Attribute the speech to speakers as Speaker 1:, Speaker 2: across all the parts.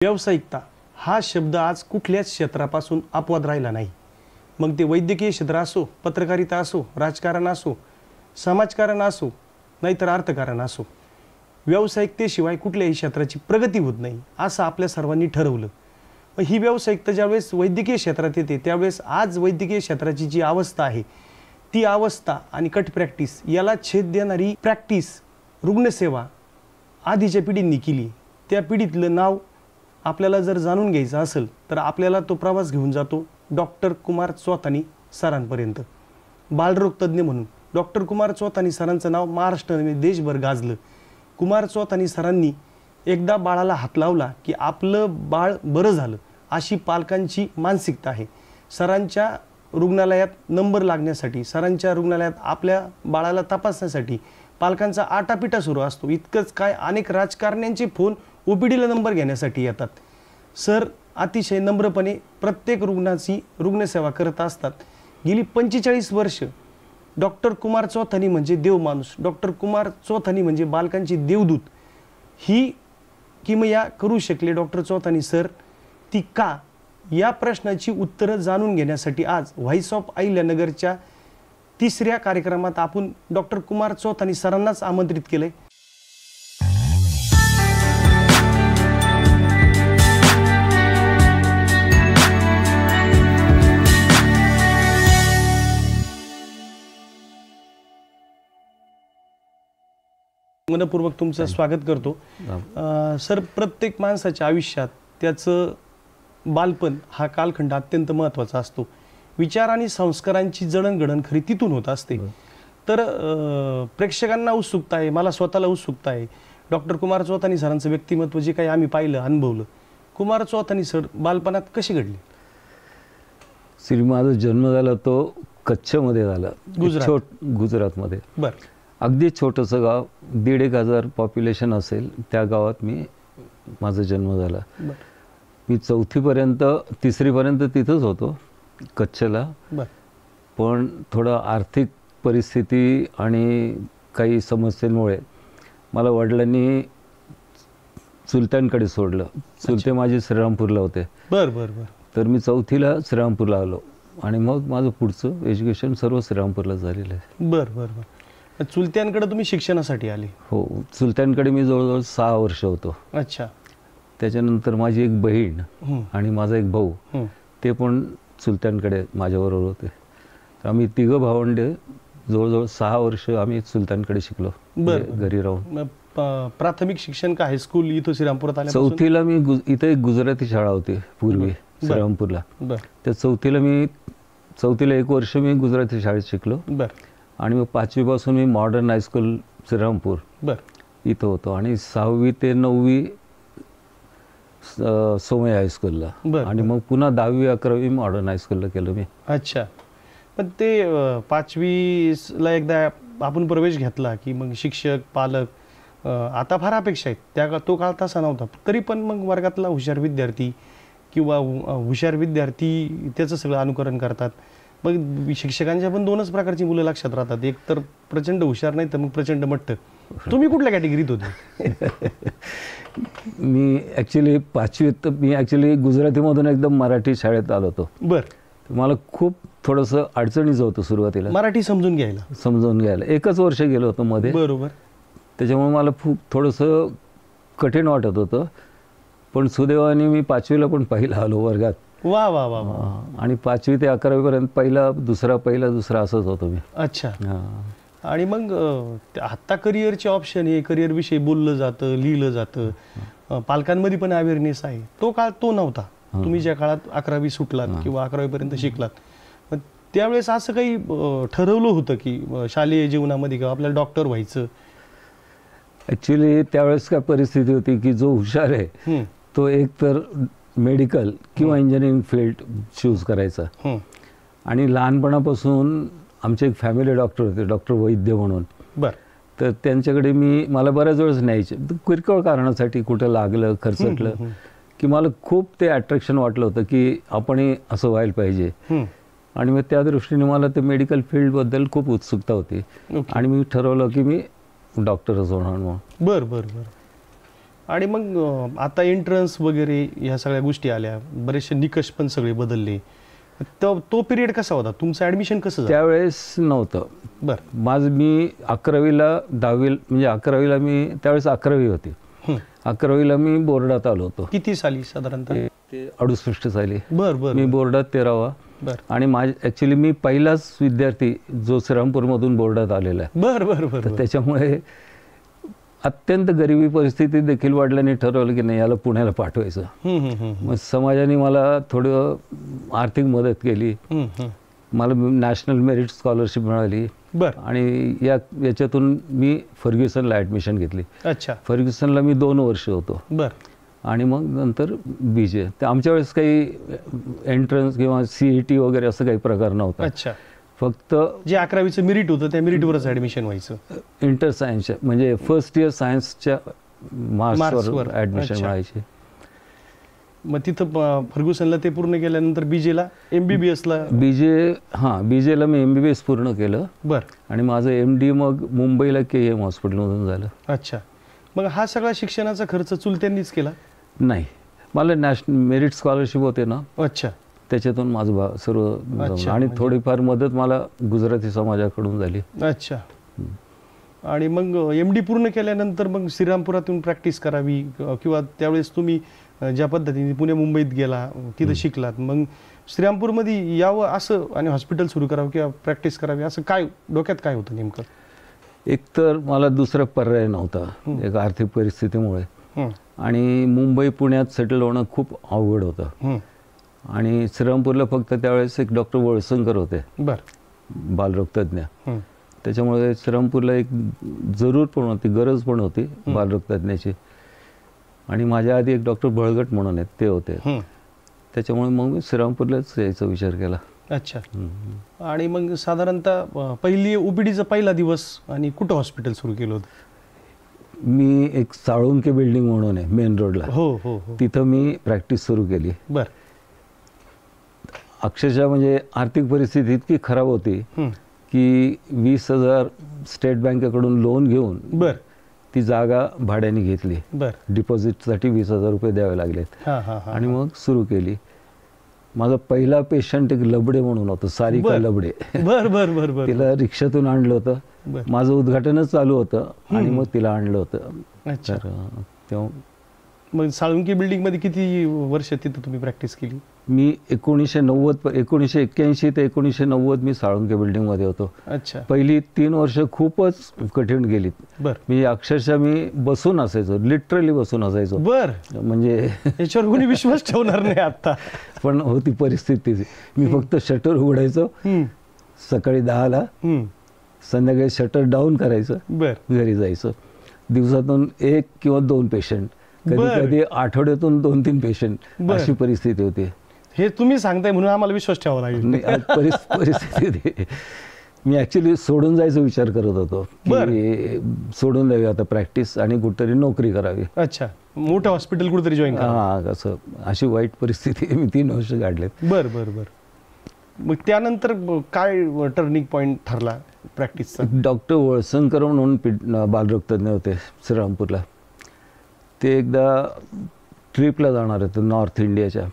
Speaker 1: व्यावसायिकता हा शब्द आज कुठल्याच क्षेत्रापासून अपवाद राहिला नाही. मग ते वैद्यकीय क्षेत्र असो, पत्रकारिता असो, राजकारण असो, समाजकारण असो, नाहीतर अर्थकारण असो, व्यावसायिकतेशिवाय कुठल्याही क्षेत्राची प्रगती होत नाही असं आपल्या सर्वांनी ठरवलं. ही व्यावसायिकता ज्यावेळेस वैद्यकीय क्षेत्रात येते त्यावेळेस आज वैद्यकीय क्षेत्राची जी अवस्था आहे ती अवस्था आणि कट प्रॅक्टिस याला छेद देणारी प्रॅक्टिस रुग्णसेवा आधीच्या पिढींनी केली. त्या पिढीतलं नाव आपल्याला जर जाणून घ्यायचं असेल तर आपल्याला तो प्रवास घेऊन जातो डॉक्टर कुमार चौथानी सरांपर्यंत. बालरोग तज्ज्ञ म्हणून डॉक्टर कुमार चौथानी सरांचं नाव महाराष्ट्राने देशभर गाजलं. कुमार चौथानी सरांनी एकदा बाळाला हात लावला की आपलं बाळ बरं झालं अशी पालकांची मानसिकता आहे. सरांच्या रुग्णालयात नंबर लागण्यासाठी, सरांच्या रुग्णालयात आपल्या बाळाला तपासण्यासाठी पालकांचा आटापिटा सुरू असतो. इतकंच काय, अनेक राजकारण्यांचे फोन OPDला नंबर घेण्यासाठी येतात. सर अतिशय नम्रपणे प्रत्येक रुग्णाची रुग्णसेवा करत असतात. गेली 45 वर्ष डॉक्टर कुमार चौथानी म्हणजे देवमाणूस, डॉक्टर कुमार चौथानी म्हणजे बालकांचे देवदूत. ही किमया करू शकले डॉक्टर चौथानी सर, ती का? या प्रश्नाची उत्तरं जाणून घेण्यासाठी आज व्हॉइस ऑफ अहिल्यानगरच्या 3ऱ्या कार्यक्रमात आपण डॉक्टर कुमार चौथानी सरांनाच आमंत्रित केलंय. मनपूर्वक तुमचं स्वागत करतो. सर, प्रत्येक माणसाच्या आयुष्यात त्याचं बालपण हा कालखंड अत्यंत महत्त्वाचा असतो. विचार आणि संस्कारांची जडणघडण खरी तिथून होत असते. तर प्रेक्षकांना उत्सुकता आहे, मला स्वतःला उत्सुकता आहे. डॉक्टर कुमार चौथानी सरांचं व्यक्तिमत्व जे काही आम्ही पाहिलं, अनुभवलं, कुमार चौथानी सर बालपणात कशी घडली?
Speaker 2: श्री माझा जन्म झाला तो कच्छमध्ये झाला, गुजरातमध्ये.
Speaker 1: बरं.
Speaker 2: अगदी छोटंसं गाव, 1,500 पॉप्युलेशन असेल त्या गावात माझा जन्म झाला. मी 4थीपर्यंत 3रीपर्यंत तिथंच होतो कच्छला. पण थोडं आर्थिक परिस्थिती आणि काही समस्यांमुळे मला वडिलांनी चुलत्यांकडे सोडलं. चुलते माझे श्रीरामपूरला होते.
Speaker 1: बरं बरं बरं.
Speaker 2: तर मी 4थीला श्रीरामपूरला आलो आणि मग माझं पुढचं एज्युकेशन सर्व श्रीरामपूरला झालेलं आहे.
Speaker 1: बरं बरं बरं. चुलत्यांकडे तुम्ही शिक्षणासाठी आले?
Speaker 2: हो, चुलत्यांकडे मी जवळजवळ 6 वर्ष होतो.
Speaker 1: अच्छा.
Speaker 2: त्याच्यानंतर माझी एक बहीण आणि माझा एक भाऊ ते पण चुलत्यांकडे माझ्याबरोबर होते. तर आम्ही 3 भावंडे जवळजवळ 6 वर्ष आम्ही चुलत्यांकडे शिकलो घरी राहून.
Speaker 1: प्राथमिक शिक्षण काय स्कूल इथं श्रीरामपुरात आलं?
Speaker 2: 4थीला मी इथे एक गुजराती शाळा होती पूर्वी श्रीरामपूरला. त्या 4थीला 1 वर्ष मी गुजराती शाळेत शिकलो. आणि मग 5वी पासून मी मॉडर्न हायस्कूल श्रीरामपूर इथं होतो आणि 6वी ते 9वी सोमय हायस्कूलला आणि मग पुन्हा 10वी 11वी मॉडर्न हायस्कूलला केलं मी.
Speaker 1: अच्छा. पण ते 5वीला एकदा आपण प्रवेश घेतला की मग शिक्षक, पालक आता फार अपेक्षा आहेत. तो काळ तसा नव्हता. तरी पण मग वर्गातला हुशार विद्यार्थी किंवा हुशार विद्यार्थी त्याचं सगळं अनुकरण करतात. मग शिक्षकांच्या पण 2च प्रकारची मुलं लक्षात राहतात. एक तर प्रचंड हुशार, नाही तर मग प्रचंड मट्ट. तुम्ही कुठल्या कॅटेगरीत होते?
Speaker 2: मी ॲक्च्युली 5वीत मी ॲक्च्युली गुजरातीमधून एकदम मराठी शाळेत आलो होतो.
Speaker 1: बरं.
Speaker 2: मला खूप थोडंसं अडचणीचं होतं सुरुवातीला
Speaker 1: मराठी समजून घ्यायला.
Speaker 2: 1च वर्ष गेलो होतो मध्ये.
Speaker 1: बरोबर.
Speaker 2: त्याच्यामुळे मला खूप थोडंसं कठीण वाटत होतं. पण सुदैवाने मी 5वीला पण पहिला आलो वर्गात.
Speaker 1: वा वा वा.
Speaker 2: आणि 5वी ते 11वी पर्यंत पहिला दुसरा असंच होतो मी.
Speaker 1: अच्छा. आणि मग आत्ता करिअरचे ऑप्शन हे करिअरविषयी बोललं जातं, लिहिलं जातं, पालकांमध्ये पण अवेअरनेस आहे. तो काळ तो नव्हता. तुम्ही ज्या काळात 11वी सुटलात किंवा 11वी पर्यंत शिकलात, मग त्यावेळेस असं काही ठरवलं होतं की शालेय जीवनामध्ये किंवा आपल्याला डॉक्टर व्हायचं?
Speaker 2: ॲक्च्युली त्यावेळेस काय परिस्थिती होती की जो हुशार आहे तो एक तर मेडिकल किंवा इंजिनिअरिंग फील्ड चूज करायचा. आणि लहानपणापासून आमचे एक फॅमिली डॉक्टर होते, डॉक्टर वैद्य म्हणून. तर त्यांच्याकडे मला बऱ्याच वेळेस न्यायचे. किरकोळ कारणासाठी कुठं लागलं, खर्चटलं की मला खूप ते अट्रॅक्शन वाटलं होतं की आपणही असं व्हायला पाहिजे. आणि मग त्या दृष्टीने मला ते मेडिकल फील्डबद्दल खूप उत्सुकता होती आणि मी ठरवलं की मी डॉक्टरच होणार म्हणून.
Speaker 1: बरं बरं बरं. आणि मग आता एंट्रन्स वगैरे ह्या सगळ्या गोष्टी आल्या, बरेचसे निकष पण सगळे बदलले. तो पिरियड कसा होता तुमचं, ऍडमिशन कसं झालं?
Speaker 2: त्यावेळेस नव्हतं.
Speaker 1: बरं.
Speaker 2: माझं मी 11वीला 10वी म्हणजे 11वीला मी त्यावेळेस 11वी होती. 11वीला मी बोर्डात आलो होतो.
Speaker 1: किती साली साधारणतः?
Speaker 2: ते 68 साली.
Speaker 1: बरं.
Speaker 2: मी बोर्डात 13वा.
Speaker 1: बरं.
Speaker 2: आणि ॲक्च्युली मी पहिलाच विद्यार्थी जो श्रीरामपूरमधून बोर्डात आलेला आहे.
Speaker 1: बरं.
Speaker 2: त्याच्यामुळे अत्यंत गरिबी परिस्थिती देखील वाढल्याने ठरवलं की नाही याला पुण्याला पाठवायचं. मग समाजाने मला थोडं आर्थिक मदत केली. मला नॅशनल मेरिट स्कॉलरशिप मिळाली.
Speaker 1: बरं.
Speaker 2: आणि याच्यातून मी फर्ग्युसनला ॲडमिशन घेतली.
Speaker 1: अच्छा.
Speaker 2: फर्ग्युसनला मी 2 वर्ष होतो.
Speaker 1: बरं.
Speaker 2: आणि मग नंतर BJ. तर आमच्या वेळेस काही एंट्रन्स किंवा CET वगैरे असं काही प्रकार नव्हता.
Speaker 1: अच्छा.
Speaker 2: फक्त
Speaker 1: जे 11वीचं मेरिट होतं त्या मेरिटवरच ॲडमिशन व्हायचं.
Speaker 2: इंटर सायन्सच्या म्हणजे फर्स्ट इयर सायन्सच्या मार्क्सवर ॲडमिशन मिळायची.
Speaker 1: मग तिथं फर्ग्युसनला ते पूर्ण केल्यानंतर BJला MBBSला
Speaker 2: BJला मी MBBS पूर्ण केलं.
Speaker 1: बरं.
Speaker 2: आणि माझं MD मग मुंबईला KM हॉस्पिटलमधून झालं.
Speaker 1: अच्छा. मग हा सगळा शिक्षणाचा खर्च चुलत्यांनीच केला?
Speaker 2: नाही, मला नॅशनल मेरिट स्कॉलरशिप होते ना.
Speaker 1: अच्छा.
Speaker 2: त्याच्यातून माझं सर्व आणि थोडीफार मदत मला गुजराती समाजाकडून झाली.
Speaker 1: अच्छा. आणि मग MD पूर्ण केल्यानंतर मग श्रीरामपुरातून प्रॅक्टिस करावी किंवा त्यावेळेस तुम्ही ज्या पद्धतीने पुणे मुंबईत गेला तिथं शिकलात, मग श्रीरामपूरमध्ये यावं असं आणि हॉस्पिटल सुरू करावं किंवा प्रॅक्टिस करावी असं काय डोक्यात काय होतं नेमकं?
Speaker 2: एक तर मला दुसरा पर्याय नव्हता एक आर्थिक परिस्थितीमुळे. आणि मुंबई पुण्यात सेटल होणं खूप अवघड होतं. आणि श्रीरामपूरला फक्त त्यावेळेस एक डॉक्टर वळसंकर होते.
Speaker 1: बरं.
Speaker 2: बालरोगतज्ञ. त्याच्यामुळे श्रीरामपूरला एक जरूर पण होती, गरज पण होती बालरोगतज्ञाची. आणि माझ्या आधी एक डॉक्टर बळगट म्हणून आहेत, ते होते. त्याच्यामुळे मग मी श्रीरामपूरलाच यायचा विचार केला.
Speaker 1: अच्छा. आणि मग साधारणतः पहिली OPDचा पहिला दिवस आणि कुठं हॉस्पिटल सुरू केलं होतं?
Speaker 2: मी एक साळुंके बिल्डिंग म्हणून आहे मेन रोडला.
Speaker 1: हो.
Speaker 2: तिथं मी प्रॅक्टिस सुरू केली.
Speaker 1: बरं.
Speaker 2: अक्षरशः म्हणजे आर्थिक परिस्थिती इतकी खराब होती की 20,000 स्टेट बँकेकडून लोन घेऊन ती जागा भाड्याने घेतली. डिपॉझिटसाठी 20,000 रुपये द्यावे लागलेत. आणि मग सुरू केली. माझा पहिला पेशंट एक लबडे म्हणून होतं, सारिका लबडे.
Speaker 1: बरं.
Speaker 2: तिला रिक्षातून आणलं होतं. माझं उद्घाटनच चालू होतं आणि मग तिला आणलं होतं.
Speaker 1: अच्छा.
Speaker 2: तेव्हा
Speaker 1: मग साळुंके बिल्डिंग मध्ये किती वर्ष तिथं तुम्ही प्रॅक्टिस केली?
Speaker 2: मी 1981 ते 1990 मी साळुंके बिल्डिंग मध्ये होतो.
Speaker 1: अच्छा.
Speaker 2: पहिली 3 वर्ष खूपच कठीण गेलीत. म्हणजे अक्षरशः मी बसून असायचो, लिटरली बसून असायचो. म्हणजे
Speaker 1: याच्यावर कोणी विश्वास ठेवणार नाही आता.
Speaker 2: पण होती परिस्थिती. मी फक्त शटर उघडायचो सकाळी 10ला, संध्याकाळी शटर डाऊन करायचं, घरी जायचं. दिवसातून 1 किंवा 2 पेशंट, कधी आठवड्यातून 2-3 पेशंट, अशी परिस्थिती होती.
Speaker 1: हे तुम्ही सांगताय म्हणून आम्हाला विश्वास ठेवावा लागेल.
Speaker 2: परिस्थिती मी ॲक्च्युली सोडून जायचा विचार करत होतो की सोडून द्यावी आता प्रॅक्टिस आणि कुठेतरी नोकरी करावी.
Speaker 1: अच्छा. मोठं हॉस्पिटल कुठेतरी जॉईन
Speaker 2: करावं. असं अशी वाईट परिस्थिती मी 3 वर्ष काढलेत.
Speaker 1: बरं. मग त्यानंतर काय टर्निंग पॉईंट ठरला प्रॅक्टिसचा?
Speaker 2: डॉक्टर वळसंकर म्हणून बालरोगतज्ञ होते श्रीरामपूरला. ते एकदा ट्रिपला जाणार होते नॉर्थ इंडियाच्या.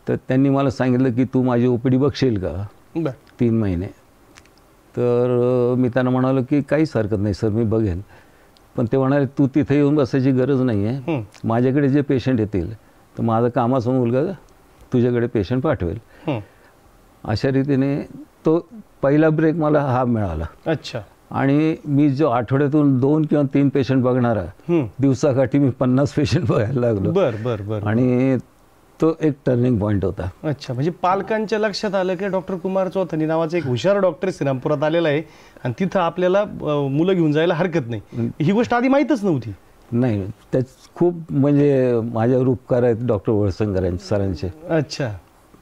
Speaker 2: तर त्यांनी मला सांगितलं की तू माझी OPD बघशील का 3 महिने. तर मी त्यांना म्हणालो की काहीच हरकत नाही सर, मी बघेन. पण ते म्हणाले तू तिथे येऊन बसायची गरज नाही आहे, माझ्याकडे जे पेशंट येतील तर माझा कामाचा मुलगा तुझ्याकडे पेशंट पाठवेल. अशा रीतीने तो पहिला ब्रेक मला हा मिळाला.
Speaker 1: अच्छा.
Speaker 2: आणि मी जो आठवड्यातून 2 किंवा 3 पेशंट बघणारा, दिवसाकाठी मी 50 पेशंट बघायला लागलो. आणि तो एक टर्निंग पॉईंट होता.
Speaker 1: अच्छा. म्हणजे पालकांच्या लक्षात आलं की डॉक्टर कुमार चौथनी नावाचा एक हुशार डॉक्टर श्रीरामपुरात आलेला आहे आणि तिथं आपल्याला मुलं घेऊन जायला हरकत नाही. ही गोष्ट आधी माहीतच नव्हती.
Speaker 2: नाही, त्याच खूप म्हणजे माझ्यावर उपकार आहेत डॉक्टर वळसंकर सरांचे.
Speaker 1: अच्छा.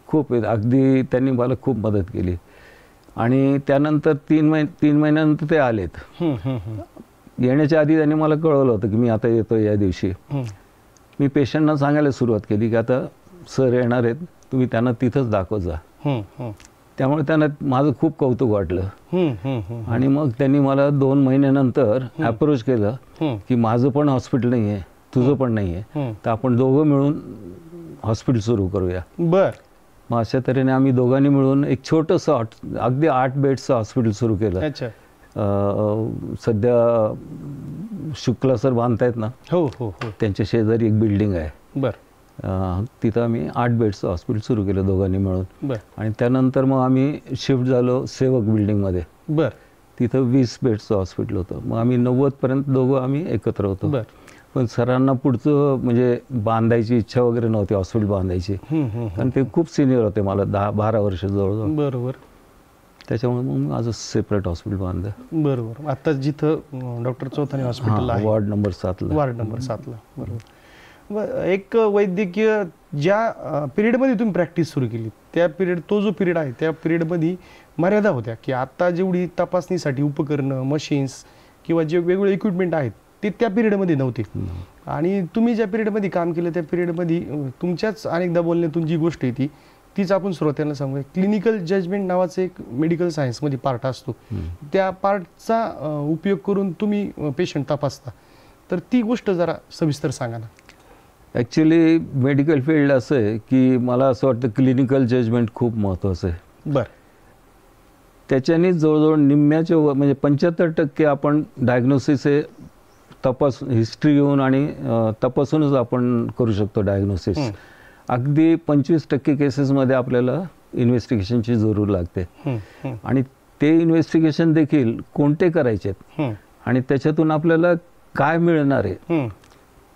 Speaker 2: खूप अगदी त्यांनी मला खूप मदत केली. आणि त्यानंतर 3 महिन्यानंतर ते आलेत. येण्याच्या आधी त्यांनी मला कळवलं होतं की मी आता येतो या दिवशी. मी पेशंटना सांगायला सुरुवात केली की आता सर येणार आहेत, तुम्ही त्यांना तिथंच दाखवत जा. त्यामुळे त्यांना माझं खूप कौतुक वाटलं. आणि मग त्यांनी मला 2 महिन्यानंतर अप्रोच केलं की माझं पण हॉस्पिटल नाही आहे, तुझं पण नाही आहे, तर आपण दोघं मिळून हॉस्पिटल सुरू करूया.
Speaker 1: बर.
Speaker 2: मग अशा तऱ्हेने आम्ही दोघांनी मिळून एक छोटंसं अगदी 8 बेडचं हॉस्पिटल सुरू केलं.
Speaker 1: अच्छा.
Speaker 2: सध्या शुक्ला सर बांधतायत ना,
Speaker 1: हो हो हो,
Speaker 2: त्यांच्या शेजारी एक बिल्डिंग आहे.
Speaker 1: बर.
Speaker 2: तिथं आम्ही 8 बेडचं हॉस्पिटल सुरू केलं दोघांनी मिळून.
Speaker 1: बर.
Speaker 2: आणि त्यानंतर मग आम्ही शिफ्ट झालो सेवक बिल्डिंगमध्ये.
Speaker 1: बर.
Speaker 2: तिथं 20 बेडचं हॉस्पिटल होतं. मग आम्ही 90पर्यंत दोघं आम्ही एकत्र होतो.
Speaker 1: बर.
Speaker 2: पण सरांना पुढचं म्हणजे बांधायची इच्छा वगैरे नव्हती, हॉस्पिटल बांधायची, कारण ते खूप सिनियर होते, मला 10-12 वर्ष जवळजवळ.
Speaker 1: बरोबर.
Speaker 2: त्याच्यामुळे मग माझं सेपरेट हॉस्पिटल बांधलं.
Speaker 1: बरोबर. आता जिथं डॉक्टर चौथानी हॉस्पिटल आहे,
Speaker 2: वार्ड नंबर 7ला.
Speaker 1: वार्ड नंबर 7ला. बरोबर. एक वैद्यकीय ज्या पिरियडमध्ये तुम्ही प्रॅक्टिस सुरू केली, त्या पिरियड, तो जो पिरियड आहे त्या पिरियडमध्ये मर्यादा होत्या की आता जेवढी तपासणीसाठी उपकरणं, मशीन्स किंवा जे वेगवेगळे इक्विपमेंट आहेत ते त्या पिरियडमध्ये नव्हते. आणि तुम्ही ज्या पिरियडमध्ये काम केलं त्या पिरियडमध्ये तुमच्याच अनेकदा बोलण्यातून जी गोष्ट आहे तीच आपण श्रोत्यांना सांगूया. क्लिनिकल जजमेंट नावाचं एक मेडिकल सायन्समध्ये पार्ट असतो, त्या पार्टचा उपयोग करून तुम्ही पेशंट तपासता. तर ती गोष्ट जरा सविस्तर सांगा ना.
Speaker 2: ॲक्च्युली मेडिकल फील्ड असं आहे की मला असं वाटतं क्लिनिकल जजमेंट खूप महत्त्वाचं आहे.
Speaker 1: बरं.
Speaker 2: त्याच्याने जवळजवळ निम्म्याच्या म्हणजे 75% आपण डायग्नोसिस हे हिस्ट्री घेऊन आणि तपासूनच आपण करू शकतो डायग्नोसिस. अगदी 25% केसेसमध्ये आपल्याला इन्व्हेस्टिगेशनची जरूर लागते. आणि ते इन्व्हेस्टिगेशन देखील कोणते करायचे आणि त्याच्यातून आपल्याला काय मिळणार आहे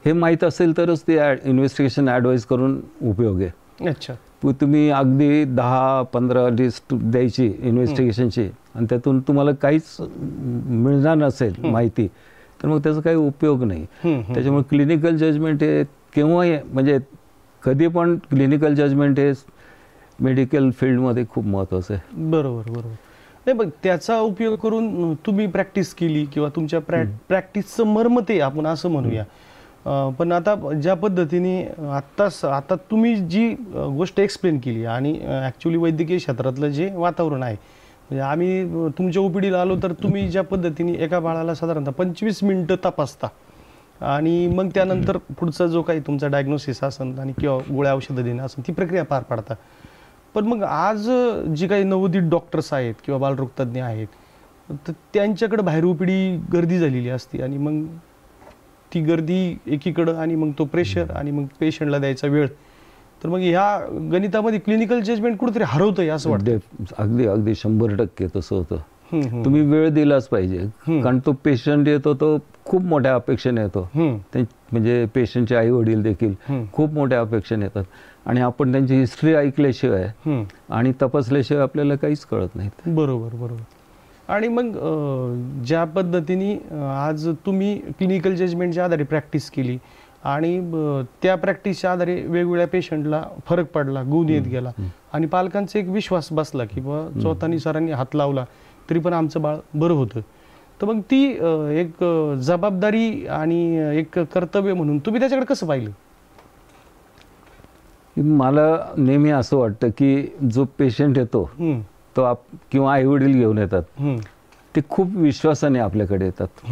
Speaker 2: हे माहीत असेल तरच ते इन्व्हेस्टिगेशन ॲडवाईज करून उपयोग आहे.
Speaker 1: अच्छा.
Speaker 2: तुम्ही अगदी 10-15 लिस्ट द्यायची इन्व्हेस्टिगेशनची आणि त्यातून तुम्हाला काहीच मिळणार नसेल माहिती, तर मग त्याचा काही उपयोग नाही. त्याच्यामुळे क्लिनिकल जजमेंट हे केव्हाही म्हणजे कधी पण क्लिनिकल जजमेंट हे मेडिकल फील्डमध्ये खूप महत्त्वाचं आहे.
Speaker 1: बरोबर बरोबर. नाही, बघ त्याचा उपयोग करून तुम्ही प्रॅक्टिस केली किंवा तुमच्या प्रॅक्टिसचं मर्म ते आपण असं म्हणूया. पण आता ज्या पद्धतीने आता तुम्ही जी गोष्ट एक्सप्लेन केली आणि ॲक्च्युली वैद्यकीय क्षेत्रातलं जे वातावरण आहे, म्हणजे आम्ही तुमच्या ओपीडीला आलो तर तुम्ही ज्या पद्धतीने एका बाळाला साधारणतः 25 मिनिटं तपासता आणि मग त्यानंतर पुढचा जो काही तुमचा डायग्नोसिस असेल आणि किंवा गोळ्या औषधं देणं असेल ती प्रक्रिया पार पाडता. पण मग आज जी काही नवोदित डॉक्टर्स आहेत किंवा बालरोगतज्ञ आहेत, तर त्यांच्याकडे बाहेर ओपीडी गर्दी झालेली असते आणि मग ती गर्दी एकीकडं आणि मग तो प्रेशर आणि मग पेशंटला द्यायचा वेळ, तर मग ह्या गणितामध्ये क्लिनिकल जजमेंट कुठेतरी हरवतंय असं वाटतं.
Speaker 2: अगदी अगदी 100% तसं होतं. तुम्ही वेळ दिलाच पाहिजे, कारण तो पेशंट येतो तो खूप मोठ्या अपेक्षेने येतो. म्हणजे पेशंटचे आई वडील देखील खूप मोठ्या अपेक्षेने येतात आणि आपण त्यांची हिस्ट्री ऐकल्याशिवाय आणि तपासल्याशिवाय आपल्याला काहीच कळत नाही.
Speaker 1: बरोबर बरोबर. आणि मग ज्या पद्धतीने आज तुम्ही क्लिनिकल जजमेंटच्या आधारे प्रॅक्टिस केली आणि त्या प्रॅक्टिसच्या आधारे वेगवेगळ्या पेशंटला फरक पडला, गुण येत गेला आणि पालकांचा एक विश्वास बसला की बाबा चौथानी सरांनी हात लावला तरी पण आमचं बाळ बरं होतं. तर मग ती एक जबाबदारी आणि एक कर्तव्य म्हणून तुम्ही त्याच्याकडे कसं पाहिलं?
Speaker 2: मला नेहमी असं वाटतं की जो पेशंट येतो तो किंवा आई वडील घेऊन येतात, ते खूप विश्वासाने आपल्याकडे येतात.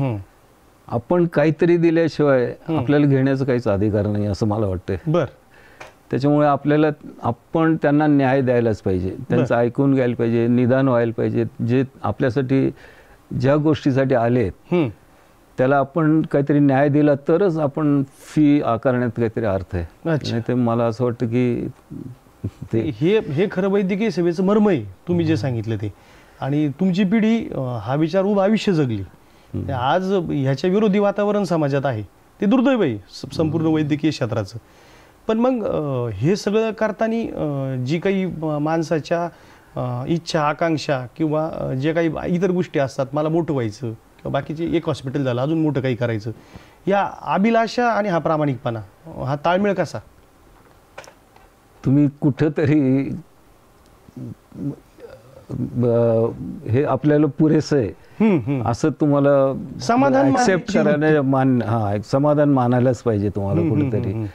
Speaker 2: आपण काहीतरी दिल्याशिवाय आपल्याला घेण्याचा काहीच अधिकार नाही असं मला वाटतंय.
Speaker 1: बरं.
Speaker 2: त्याच्यामुळे आपण त्यांना न्याय द्यायलाच पाहिजे, त्यांचं ऐकून घ्यायला पाहिजे, निदान व्हायला पाहिजे. जे आपल्यासाठी ज्या गोष्टीसाठी आले त्याला आपण काहीतरी न्याय दिला तरच आपण फी आकारण्यात काहीतरी अर्थ आहे. नाही तर मला असं वाटतं की
Speaker 1: हे खरं वैद्यकीय सेवेचं मर्म आहे तुम्ही जे सांगितलं ते. आणि तुमची पिढी हा विचार उभं आयुष्य जगली. आज ह्याच्या विरोधी वातावरण समाजात आहे, ते दुर्दैव आहे संपूर्ण वैद्यकीय क्षेत्राचं. पण मग हे सगळं करताना जी काही माणसाच्या इच्छा, आकांक्षा किंवा जे काही इतर गोष्टी असतात, मला मोठं व्हायचं किंवा बाकीचे एक हॉस्पिटल झालं अजून मोठं काही करायचं, या अभिलाषा आणि हा प्रामाणिकपणा, हा ताळमेळ कसा?
Speaker 2: तुम्ही कुठंतरी हे आपल्याला पुरेसं आहे असं तुम्हाला
Speaker 1: समाधान
Speaker 2: ऍक्सेप्ट करायला समाधान मानायलाच पाहिजे तुम्हाला कुठेतरी.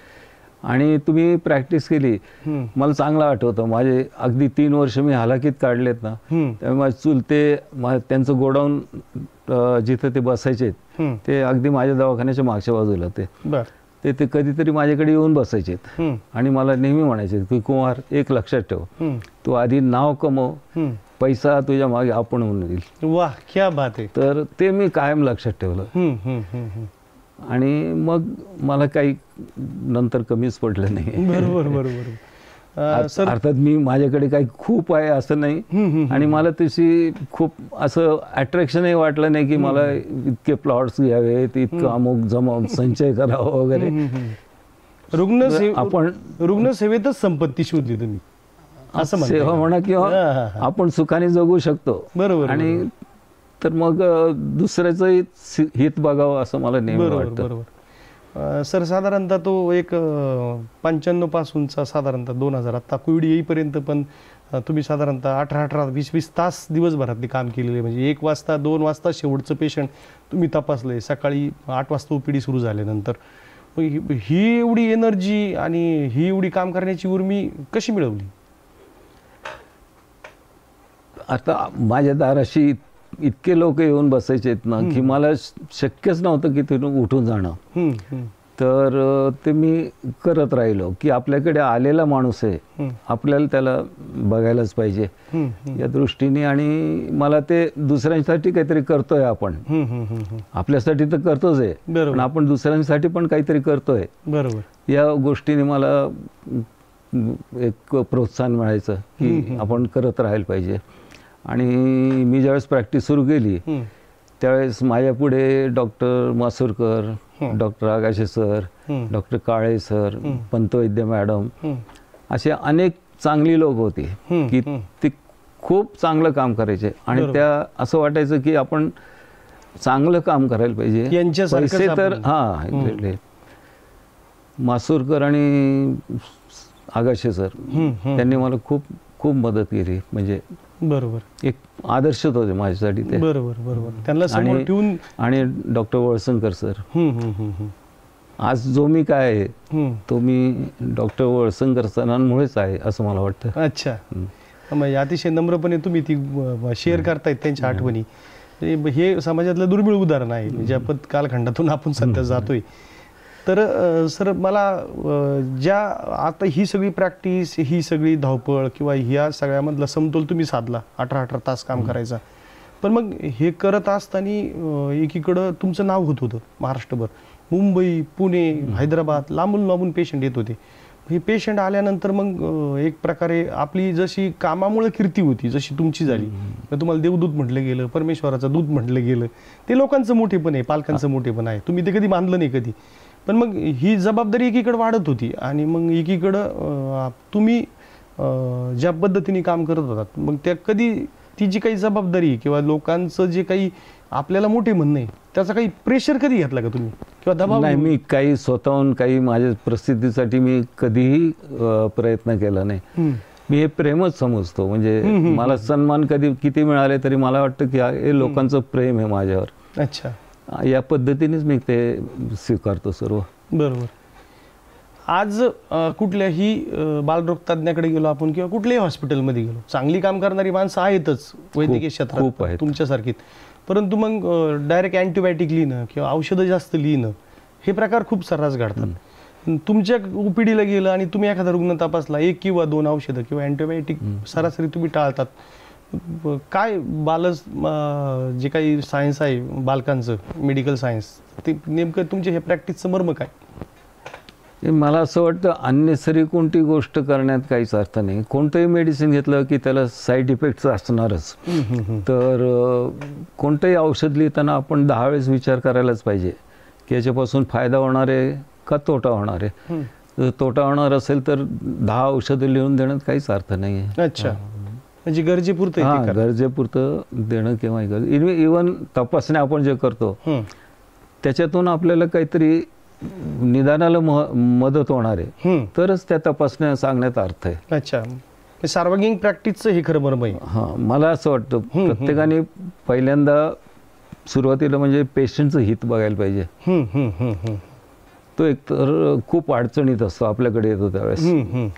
Speaker 2: आणि तुम्ही प्रॅक्टिस केली. मला चांगलं आठवतं, माझे अगदी 3 वर्ष मी हालाकीत काढलेत ना, त्यामुळे माझे चुलते त्यांचं गोडाऊन जिथं ते बसायचे ते अगदी माझ्या दवाखान्याच्या मागच्या बाजूला ते. ते कधीतरी माझ्याकडे येऊन बसायचे आणि मला नेहमी म्हणायचे की कुमार, एक लक्षात ठेव, तू आधी नाव कमव, पैसा तुझ्या मागे आपण होऊन येईल.
Speaker 1: वाह, क्या बात आहे.
Speaker 2: तर ते मी कायम लक्षात ठेवलं आणि मग मला काही नंतर कमीच पडलं नाही.
Speaker 1: बरोबर बरोबर.
Speaker 2: अर्थात मी माझ्याकडे काही खूप आहे असं नाही आणि मला तशी खूप असं अट्रॅक्शनही वाटलं नाही की मला इतके प्लॉट्स घ्यावेत, इतकं अमुक जमा संचय करावा वगैरे.
Speaker 1: आपण रुग्णसेवेतच संपत्ती शोधली तुम्ही असं म्हणता
Speaker 2: सेवा म्हणा किंवा आपण सुखाने जगू शकतो.
Speaker 1: बरोबर.
Speaker 2: आणि तर मग दुसऱ्याचं हित बघावं असं मला नेहमी वाटतं.
Speaker 1: बरोबर. सर, साधारणतः तो एक 95 पासूनचा साधारणतः 2000 आता कोविड येईपर्यंत पण तुम्ही साधारणतः 18 20 तास दिवसभरातले काम केलेले. म्हणजे 1 वाजता 2 वाजता शेवटचं पेशंट तुम्ही तपासलंय, सकाळी 8 वाजता ओपीडी सुरू झाल्यानंतर. ही एवढी एनर्जी आणि ही एवढी काम करण्याची उर्मी कशी मिळवली?
Speaker 2: आता माझ्या दाराशी इतके लोक येऊन बसायचे ना की मला शक्यच नव्हतं की तिथून उठून जाणं. तर ते मी करत राहिलो की आपल्याकडे आलेला माणूस आहे, आपल्याला त्याला बघायलाच पाहिजे या दृष्टीने. आणि मला ते दुसऱ्यांसाठी काहीतरी करतोय आपण, आपल्यासाठी तर करतोच आहे पण आपण दुसऱ्यांसाठी पण काहीतरी करतोय,
Speaker 1: बरोबर,
Speaker 2: या गोष्टीने मला एक प्रोत्साहन मिळायचं की आपण करत राहायला पाहिजे. आणि मी ज्यावेळेस प्रॅक्टिस सुरू केली त्यावेळेस माझ्यापुढे doctor Masurkar, doctor Agashe sir, doctor Kale sir, Pantvaidya madam, असे अनेक चांगली लोक होती की ते खूप चांगलं काम करायचे. आणि त्या असं वाटायचं की आपण चांगलं काम करायला पाहिजे. पैसे तर मासुरकर आणि आगाशे सर त्यांनी मला खूप खूप मदत केली. म्हणजे
Speaker 1: बरोबर,
Speaker 2: एक आदर्शच होते माझ्यासाठी ते.
Speaker 1: बरोबर. त्यांना समोर ठेवून.
Speaker 2: आणि डॉक्टर वळसंकर सर, आज जो मी काय आहे तो मी डॉक्टर वळसंकर सरांमुळेच आहे असं मला वाटतं.
Speaker 1: अच्छा, म्हणजे अतिशय नम्रपणे तुम्ही ती शेअर करतायत त्यांच्या आठवणी. हे समाजातलं दुर्मिळ उदाहरण आहे ज्या कालखंडातून आपण सध्या जातोय. तर सर, मला ज्या आता ही सगळी प्रॅक्टिस, ही सगळी धावपळ किंवा ह्या सगळ्यामधला समतोल तुम्ही साधला, 18 तास काम करायचा. पण मग हे करत असताना एकीकडं तुमचं नाव होत होतं महाराष्ट्रभर, मुंबई, पुणे, हैदराबाद, लांबून पेशंट येत होते. हे पेशंट आल्यानंतर मग एक प्रकारे आपली जशी कामामुळे कीर्ती होती जशी तुमची झाली, तुम्हाला देवदूत म्हटलं गेलं, परमेश्वराचं दूत म्हटलं गेलं. ते लोकांचं मोठेपण आहे, पालकांचं मोठेपण आहे, तुम्ही ते कधी मानलं नाही कधी. पण मग ही जबाबदारी एकीकडे वाढत होती आणि मग एकीकडं तुम्ही ज्या पद्धतीने काम करत होतात, मग त्या कधी ती जी काही जबाबदारी किंवा लोकांचं जे काही आपल्याला मोठे म्हणणं आहे त्याचा काही प्रेशर कधी घेतला का तुम्ही किंवा दबाव?
Speaker 2: नाही, मी काही स्वतःहून काही माझ्या प्रसिद्धीसाठी मी कधीही प्रयत्न केला नाही. मी हे प्रेमच समजतो. म्हणजे मला सन्मान कधी किती मिळाले तरी मला वाटतं की हे लोकांचं प्रेम आहे माझ्यावर.
Speaker 1: अच्छा,
Speaker 2: या पद्धतीनेच मी ते स्वीकारतो सर्व.
Speaker 1: बरोबर. आज कुठल्याही बालरोग तज्ञाकडे गेलो आपण किंवा कुठल्याही हॉस्पिटलमध्ये गेलो, चांगली काम करणारी माणसं आहेतच वैद्यकीय क्षेत्रात तुमच्यासारखीच. परंतु मग डायरेक्ट अँटीबायोटिक लिहिणं किंवा औषधं जास्त लिहिणं हे प्रकार खूप सर्रास घडतात. तुमच्या ओपीडीला गेलं आणि तुम्ही एखादा रुग्ण तपासला, 1 किंवा 2 औषधं किंवा अँटीबायोटिक सरासरी तुम्ही टाळतात. काय जे काही सायन्स आहे बालकांचं, मेडिकल सायन्स, ते नेमकं तुमच्या हे प्रॅक्टिसचं मर्म काय?
Speaker 2: मला असं वाटतं अननेसरी कोणती गोष्ट करण्यात काहीच अर्थ नाही. कोणतंही मेडिसिन घेतलं की त्याला साईड इफेक्ट्स असणारच. तर कोणतंही औषध लिहिताना आपण 10 वेळेस विचार करायलाच पाहिजे की याच्यापासून फायदा होणार आहे का तोटा होणार आहे. जर तोटा होणार असेल तर 10 औषधं लिहून देण्यात काहीच अर्थ नाही आहे.
Speaker 1: अच्छा, म्हणजे गरजेपुरतं
Speaker 2: गरजेपुरतं देणं किंवा इव्हन तपासण्या आपण जे करतो त्याच्यातून आपल्याला काहीतरी निदानाला मदत होणार आहे तरच त्या तपासण्या सांगण्यात अर्थ आहे.
Speaker 1: अच्छा, सार्वजनिक प्रॅक्टिसचं हे खरं बरोबर आहे.
Speaker 2: मला असं वाटतं प्रत्येकाने पहिल्यांदा सुरुवातीला म्हणजे पेशंटचं हित बघायला पाहिजे. तो एक तर खूप अडचणीत असतो आपल्याकडे येतो त्यावेळेस.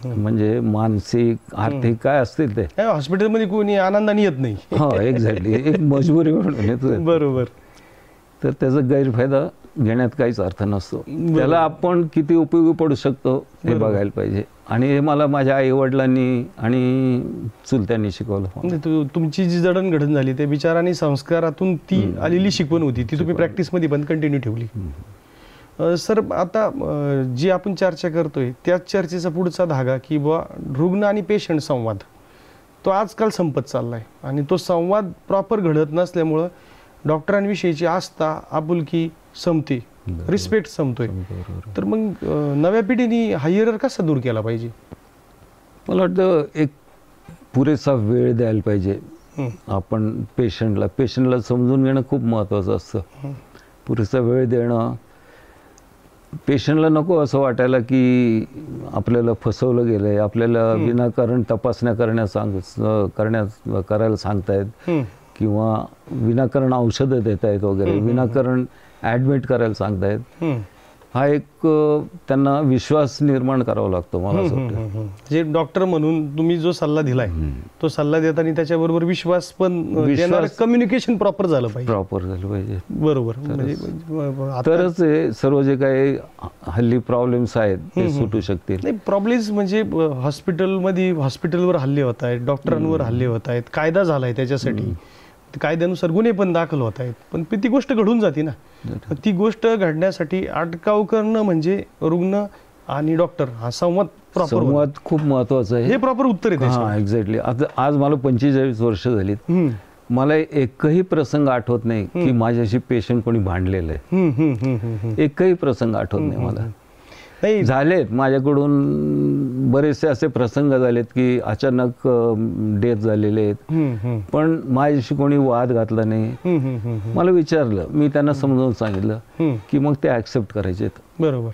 Speaker 2: म्हणजे मानसिक आर्थिक काय असतील ते
Speaker 1: हॉस्पिटलमध्ये कोणी आनंदाने येत नाही.
Speaker 2: एक्झॅक्टली, एक मजबुरी म्हणून येतो.
Speaker 1: बरोबर.
Speaker 2: तर त्याचा गैरफायदा घेण्यात काहीच अर्थ नसतो. त्याला आपण किती उपयोगी पडू शकतो हे बघायला पाहिजे. आणि हे मला माझ्या आई वडिलांनी आणि चुलत्यांनी शिकवलं.
Speaker 1: तुमची जी जडणघडण झाली त्या विचार आणि संस्कारातून ती आलेली शिकवण होती, ती तुम्ही प्रॅक्टिसमध्ये पण कंटिन्यू ठेवली. सर, आता जी आपण चर्चा करतोय त्याच चर्चेचा पुढचा धागा की बुवा रुग्ण आणि पेशंट संवाद, तो आजकाल संपत चाललाय आणि तो संवाद प्रॉपर घडत नसल्यामुळं डॉक्टरांविषयीची आस्था, आपुलकी संपते, रिस्पेक्ट संपतोय. तर मग नव्या पिढीने हा एरर कसा दूर केला पाहिजे?
Speaker 2: मला वाटतं एक पुरेसा वेळ द्यायला पाहिजे आपण पेशंटला समजून घेणं खूप महत्त्वाचं असतं. पुरेसा वेळ देणं, पेशंटला नको असं वाटायला की आपल्याला फसवलं गेलं आहे, आपल्याला विनाकारण तपासण्या करायला सांगतायत किंवा विनाकारण औषधं देत आहेत वगैरे, विनाकारण ॲडमिट करायला सांगतायत. हा एक त्यांना विश्वास निर्माण करावा लागतो मला असं वाटतं.
Speaker 1: जे डॉक्टर म्हणून तुम्ही जो सल्ला दिलाय तो सल्ला देताना त्याच्याबरोबर विश्वास पण, कम्युनिकेशन प्रॉपर झालं पाहिजे. बरोबर.
Speaker 2: तरच हे सर्व जे काही हल्ली प्रॉब्लेम्स आहेत ते सुटू शकतील.
Speaker 1: नाही, प्रॉब्लेम्स म्हणजे हॉस्पिटलवर हल्ले होत आहेत, डॉक्टरांवर हल्ले होत आहेत, कायदा झालाय त्याच्यासाठी, कायद्यानुसार गुन्हे पण दाखल होत आहेत, पण ती गोष्ट घडून जाते ना. ती गोष्ट घडण्यासाठी अटकाव करणं म्हणजे रुग्ण आणि डॉक्टर हा संवाद
Speaker 2: खूप महत्वाचा आहे.
Speaker 1: हे प्रॉपर उत्तर आहे.
Speaker 2: एक्झॅक्टली. आज मला 45 वर्ष झालीत, मला एकही प्रसंग आठवत नाही की माझ्याशी पेशंट कोणी भांडलेलं आहे. एकही प्रसंग आठवत नाही मला. झालेत माझ्याकडून बरेचसे असे प्रसंग झालेत की अचानक डेथ झालेले आहेत, पण माझ्याशी कोणी वाद घातला नाही. मला विचारलं, मी त्यांना समजावून सांगितलं की मग ते ऍक्सेप्ट करायचे.
Speaker 1: बरोबर.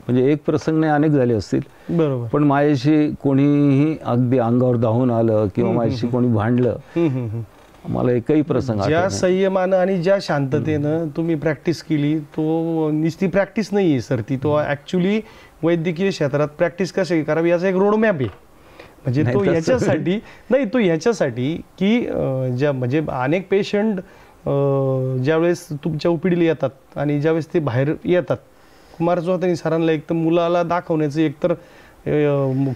Speaker 2: म्हणजे एक प्रसंग नाही, अनेक झाले असतील.
Speaker 1: बरोबर.
Speaker 2: पण माझ्याशी कोणीही अगदी अंगावर धावून आलं किंवा माझ्याशी कोणी भांडलं, मला एकही प्रसंग.
Speaker 1: ज्या संयमानं आणि ज्या शांततेनं तुम्ही प्रॅक्टिस केली, तो नुसती प्रॅक्टिस नाहीये सर, ती तो ऍक्च्युली वैद्यकीय क्षेत्रात प्रॅक्टिस कशी करावी याचा एक रोडमॅप आहे. म्हणजे तो ह्याच्यासाठी की म्हणजे अनेक पेशंट ज्यावेळेस तुमच्या ओपीडीला येतात आणि ज्यावेळेस ते बाहेर येतात, कुमार चौधरी सरांना एक तर मुलाला दाखवण्याचं एकतर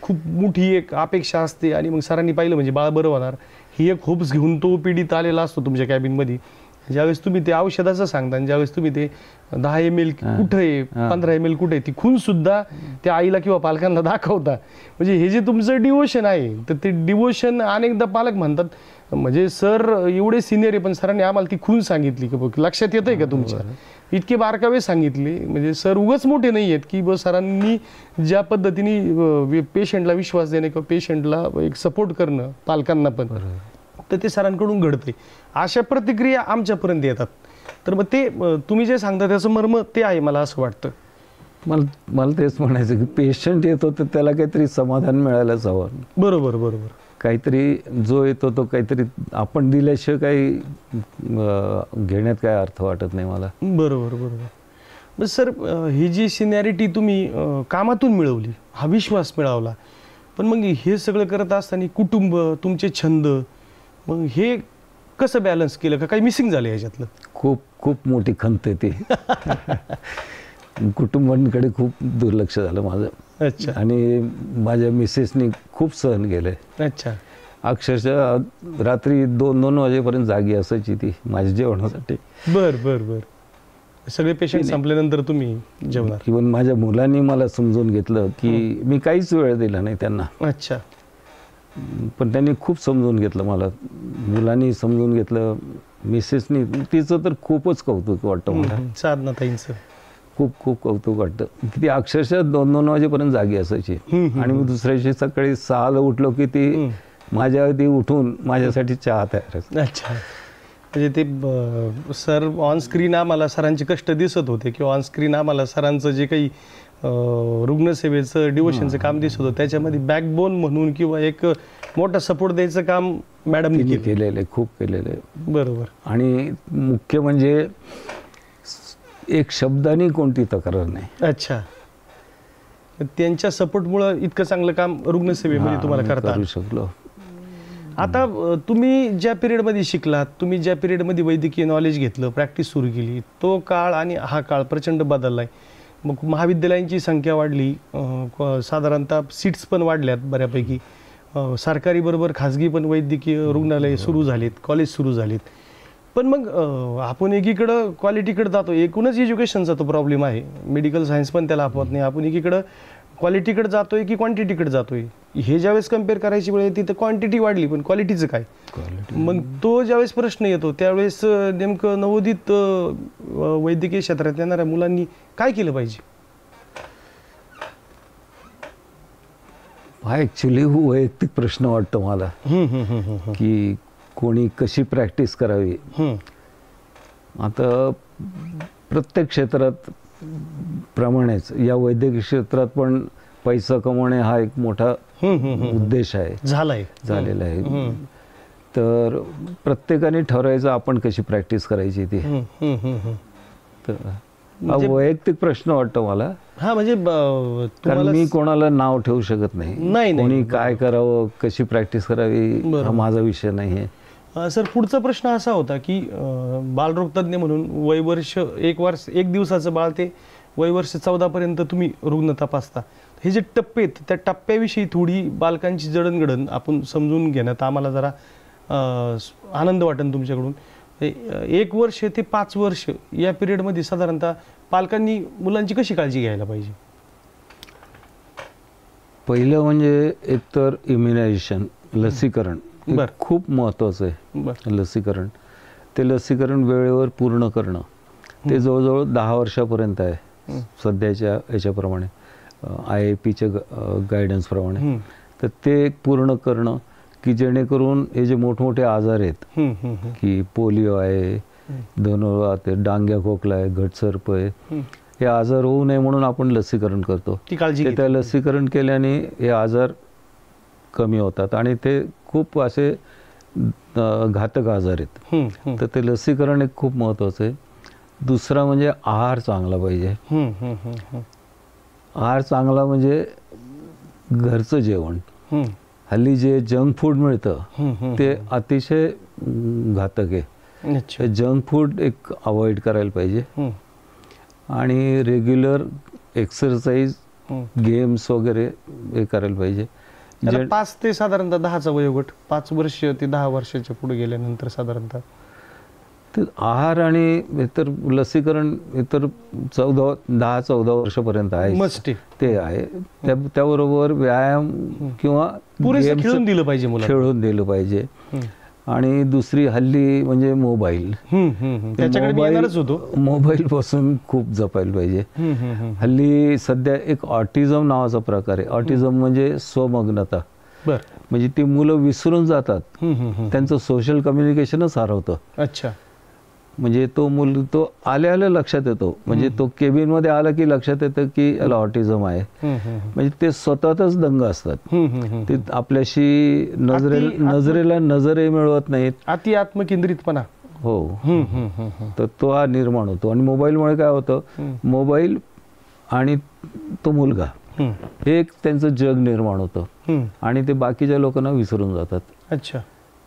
Speaker 1: खूप मोठी एक अपेक्षा असते आणि मग सरांनी पाहिलं म्हणजे बाळ बरं होणार ही एक होप्स घेऊन तो पीडित आलेला असतो तुमच्या कॅबिनमध्ये. ज्यावेळेस तुम्ही ते औषधाचं सांगता आणि ज्यावेळेस तुम्ही ते 10 ml कुठं आहे, 15 ml कुठे आहे, ती खून सुद्धा त्या आईला किंवा पालकांना दाखवता. म्हणजे हे जे तुमचं डिवोशन आहे, तर ते डिवोशन अनेकदा पालक म्हणतात म्हणजे सर एवढे सिनियर आहे पण सरांनी आम्हाला ती खून सांगितली की लक्षात येत आहे का तुमच्या, इतके बारकावे सांगितले. म्हणजे सर उगाच मोठे नाही आहेत की सरांनी ज्या पद्धतीने पेशंटला विश्वास देणे किंवा पेशंटला एक सपोर्ट करणं पालकांना पण, तर ते सरांकडून घडते. अशा प्रतिक्रिया आमच्यापर्यंत येतात. तर मग ते तुम्ही जे सांगता त्याचं मर्म ते आहे मला असं वाटतं.
Speaker 2: मला तेच म्हणायचं की पेशंट येतो तर त्याला काहीतरी समाधान मिळायलाच हवं.
Speaker 1: बरोबर बरोबर.
Speaker 2: काहीतरी जो येतो तो काहीतरी आपण दिल्याशिवाय काही घेण्यात काय अर्थ वाटत नाही मला.
Speaker 1: बरोबर बरोबर. बस सर, ही जी सिनियरिटी तुम्ही कामातून मिळवली, हा विश्वास मिळवला, पण मग हे सगळं करत असताना कुटुंब, तुमचे छंद, मग हे कसं बॅलन्स केलं का काही मिसिंग झालं याच्यातलं?
Speaker 2: खूप मोठी खंत आहे ती. कुटुंबांकडे खूप दुर्लक्ष झालं माझं.
Speaker 1: अच्छा.
Speaker 2: आणि माझ्या मिसेसनी खूप सहन केलंय.
Speaker 1: अच्छा.
Speaker 2: अक्षरशः रात्री 2-2 वाजेपर्यंत जागी असायची ती माझ्या जेवणासाठी.
Speaker 1: बर बर बर. सगळे पेशंट संपल्यानंतर तुम्ही जेवणार?
Speaker 2: इव्हन माझ्या मुलांनी मला समजून घेतलं की मी काहीच वेळ दिला नाही त्यांना.
Speaker 1: अच्छा.
Speaker 2: पण त्यांनी खूप समजून घेतलं मला, मुलांनी समजून घेतलं, मिसेसनी. तिचं तर खूपच कौतुक वाटतं मला.
Speaker 1: साधना ताईंचं
Speaker 2: खूप कौतुक वाटतं की ती अक्षरशः 2-2 वाजेपर्यंत जागी असायची. आणि मी दुसऱ्या दिवशी सकाळी 6ला उठलो की ती माझ्या आधी उठून माझ्यासाठी चहा तयार.
Speaker 1: अच्छा. म्हणजे ते सर ऑन स्क्रीन आम्हाला सरांचे कष्ट दिसत होते किंवा ऑन स्क्रीन आम्हाला सरांचं जे काही रुग्णसेवेचं डिवोशनचं काम दिसत होतं, त्याच्यामध्ये बॅकबोन म्हणून किंवा एक मोठा सपोर्ट द्यायचं काम मॅडमनी
Speaker 2: केलेलं आहे, खूप केलेलं आहे.
Speaker 1: बरोबर.
Speaker 2: आणि मुख्य म्हणजे एक शब्दाने कोणती तक्रार नाही.
Speaker 1: अच्छा. त्यांच्या सपोर्टमुळे इतकं चांगलं काम रुग्णसेवेमध्ये तुम्हाला करता
Speaker 2: करू शकलो.
Speaker 1: आता तुम्ही ज्या पिरियडमध्ये शिकलात, तुम्ही ज्या पिरियडमध्ये वैद्यकीय नॉलेज घेतलं, प्रॅक्टिस सुरू केली, तो काळ आणि हा काळ प्रचंड बदललाय. मग महाविद्यालयांची संख्या वाढली, साधारणतः सीट्स पण वाढल्यात बऱ्यापैकी. सरकारी बरोबर खाजगी पण वैद्यकीय रुग्णालय सुरू झालेत, कॉलेज सुरू झालेत. पण मग आपण एकीकडं क्वालिटीकडे जातो, एकूणच एज्युकेशनचा तो प्रॉब्लेम आहे. मेडिकल सायन्स पण त्याला अपवत नाही. आपण एकीकडं क्वालिटीकडे जातोय की क्वांटिटीकडे जातोय, हे ज्यावेळेस कम्पेअर करायची वेळ येते तर क्वांटिटी वाढली, पण क्वालिटीचं काय? मग तो ज्यावेळेस प्रश्न येतो त्यावेळेस नेमकं नवोदित वैद्यकीय क्षेत्रात येणाऱ्या मुलांनी काय केलं पाहिजे?
Speaker 2: हा ॲक्च्युली वैयक्तिक प्रश्न वाटतो मला की कोणी कशी प्रॅक्टिस करावी. आता प्रत्येक क्षेत्रात प्रमाणेच या वैद्यकीय क्षेत्रात पण पैसा कमवणे हा एक मोठा उद्देश आहे, झालेला आहे. तर प्रत्येकाने ठरवायचं आपण कशी प्रॅक्टिस करायची ती. तर हा वैयक्तिक प्रश्न वाटतो मला.
Speaker 1: हा म्हणजे
Speaker 2: कारण मी कोणाला नाव ठेवू शकत नाही. कोणी काय करावं, कशी प्रॅक्टिस करावी हा माझा विषय नाही आहे.
Speaker 1: सर, पुढचा प्रश्न असा होता की बालरोग तज्ज्ञ म्हणून वयवर्ष एक दिवसाचं बाळ ते वयवर्ष 14 पर्यंत तुम्ही रुग्ण तपासता. हे जे टप्पे आहेत त्या टप्प्याविषयी थोडी बालकांची जडणघडण आपण समजून घेण्यात आम्हाला जरा आनंद वाटेल तुमच्याकडून. 1 वर्ष ते 5 वर्ष या पिरियडमध्ये साधारणतः पालकांनी मुलांची कशी काळजी घ्यायला पाहिजे?
Speaker 2: पहिलं म्हणजे एकतर इम्युनायझेशन, लसीकरण खूप महत्त्वाचं आहे. लसीकरण, ते लसीकरण वेळेवर पूर्ण करणं, ते जवळजवळ 10 वर्षापर्यंत आहे सध्याच्या याच्याप्रमाणे, IAPच्या गायडन्सप्रमाणे. तर ते पूर्ण करणं की जेणेकरून हे जे मोठमोठे आजार आहेत की पोलिओ आहे, धनुर्वात आहे, डांग्या खोकला आहे, घटसर्प आहे, हे आजार होऊ नये म्हणून आपण लसीकरण करतो. त्या लसीकरण केल्याने हे आजार कमी होतात आणि ते खूप असे घातक आजार आहेत. तर ते लसीकरण एक खूप महत्त्वाचं आहे. दुसरा म्हणजे आहार चांगला पाहिजे. आहार चांगला म्हणजे घरचं जेवण. हल्ली जे जंक फूड मिळतं ते अतिशय घातक आहे. जंक फूड एक अवॉइड करायला पाहिजे आणि रेग्युलर एक्सरसाइज, गेम्स वगैरे हे करायला पाहिजे.
Speaker 1: 5 ते साधारणतः 10चा वयोगट, 5 वर्ष ते 10 वर्षाच्या पुढे गेल्यानंतर साधारणतः
Speaker 2: तर आहार आणि इतर लसीकरण इतर 10-14 वर्षापर्यंत आहे, ते आहे. त्याबरोबर व्यायाम किंवा
Speaker 1: खेळून
Speaker 2: दिलं पाहिजे. आणि दुसरी हल्ली म्हणजे मोबाईल, मोबाईल पासून खूप जपायला पाहिजे. हल्ली सध्या एक ऑटिझम नावाचा प्रकार आहे. ऑटिझम म्हणजे स्वमग्नता, म्हणजे ती मुलं विसरून जातात, त्यांचं सोशल कम्युनिकेशनच हरवतं.
Speaker 1: अच्छा.
Speaker 2: म्हणजे तो आल्या लक्षात येतो, म्हणजे तो केबिन मध्ये आला की लक्षात येतं की याला ऑटिझम आहे. म्हणजे ते स्वतःच दंग असतात, ते आपल्याशी नजरेला नजरही मिळवत नाहीत.
Speaker 1: अति आत्मकेंद्रितपणा.
Speaker 2: हो. तर तो हा निर्माण होतो. आणि मोबाईलमुळे काय होतं, मोबाईल आणि तो मुलगा हे एक त्यांचं जग निर्माण होतं आणि ते बाकीच्या लोकांना विसरून जातात.
Speaker 1: अच्छा.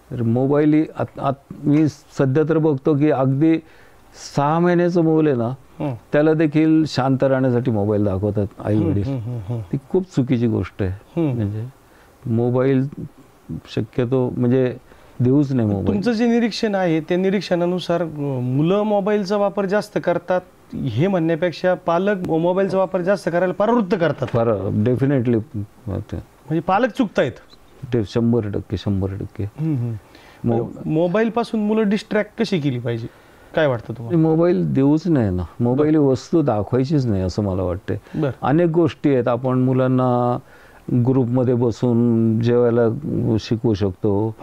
Speaker 2: तर मोबाईल मी सध्या तर बघतो की अगदी 6 महिन्याचं मूल आहे ना, त्याला देखील शांत राहण्यासाठी मोबाईल दाखवतात आई वडील. ती खूप चुकीची गोष्ट आहे. म्हणजे मोबाईल शक्यतो म्हणजे देऊच नाही मोबाईल.
Speaker 1: तुमचं जे निरीक्षण आहे त्या निरीक्षणानुसार मुलं मोबाईलचा वापर जास्त करतात हे म्हणण्यापेक्षा पालक मोबाईलचा वापर जास्त करायला प्रवृत्त करतात.
Speaker 2: डेफिनेटली.
Speaker 1: म्हणजे पालक चुकतायत.
Speaker 2: 100%.
Speaker 1: मोबाईल पासून मुलं डिस्ट्रॅक्ट कशी केली पाहिजे, काय वाटतं तुम्हाला?
Speaker 2: मोबाईल देऊच नाही ना, मोबाईल वस्तू दाखवायचीच नाही असं मला वाटतंय. अनेक गोष्टी आहेत आपण मुलांना ग्रुपमध्ये बसून जेवायला शिकवू शकतो,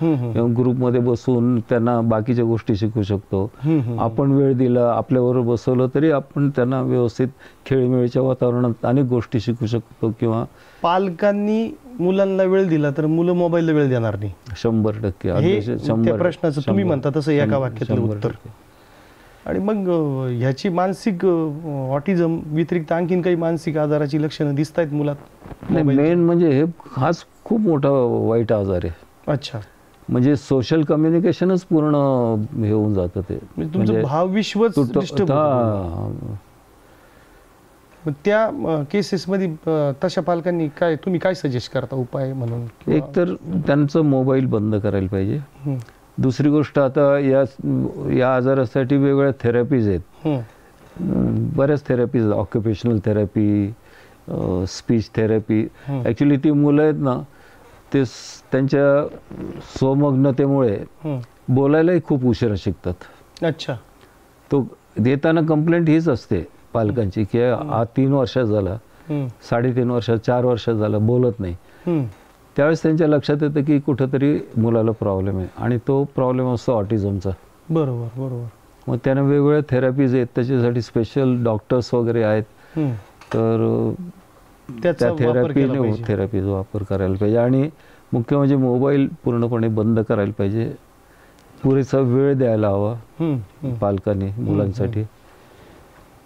Speaker 2: ग्रुपमध्ये बसून त्यांना बाकीच्या गोष्टी शिकवू शकतो. आपण वेळ दिला, आपल्याबरोबर बसवलं तरी आपण त्यांना व्यवस्थित खेळीमेळीच्या वातावरणात अनेक गोष्टी शिकवू शकतो. किंवा
Speaker 1: पालकांनी मुलांना वेळ दिला तर मुलं मोबाईलला वेळ देणार नाही.
Speaker 2: 100%.
Speaker 1: प्रश्नाचं तुम्ही म्हणता तसं एका वाक्यातलं उत्तर. आणि मग ह्याची मानसिक ऑटिझम व्यतिरिक्त आणखीन काही मानसिक आजाराची लक्षणं दिसत आहेत मुलात?
Speaker 2: मेन म्हणजे हाच खूप मोठा वाईट आजार आहे.
Speaker 1: अच्छा.
Speaker 2: म्हणजे सोशल कम्युनिकेशनच पूर्ण हे होऊन जातं ते.
Speaker 1: म्हणजे तुमचं भावविश्वच disturb होतं. मग त्या केसेसमध्ये तशा पालकांनी तुम्ही काय सजेस्ट करता उपाय म्हणून?
Speaker 2: एक तर त्यांचं मोबाईल बंद करायला पाहिजे. दुसरी गोष्ट, आता या आजारासाठी वेगवेगळ्या थेरपीज आहेत. बऱ्याच therapies, occupational therapy, speech therapy. Actually ती मुलं आहेत ना, ते त्यांच्या स्वमग्नतेमुळे बोलायलाही खूप उशिरा शिकतात.
Speaker 1: अच्छा.
Speaker 2: तो देताना कंप्लेंट हीच असते पालकांची की हा 3 वर्षात झाला, 3.5 वर्षात, 4 वर्षात झाला, बोलत नाही. त्यावेळेस त्यांच्या लक्षात येतं की कुठंतरी मुलाला प्रॉब्लेम आहे, आणि तो प्रॉब्लेम असतो ऑटिझमचा.
Speaker 1: बरोबर बरोबर.
Speaker 2: मग त्यांना वेगवेगळ्या थेरपीज आहेत, त्याच्यासाठी स्पेशल डॉक्टर्स वगैरे आहेत. तर त्या थेरपीचा वापर करायला पाहिजे. आणि मुख्य म्हणजे मोबाईल पूर्णपणे बंद करायला पाहिजे. पुरेसा वेळ द्यायला हवा पालकांनी मुलांसाठी,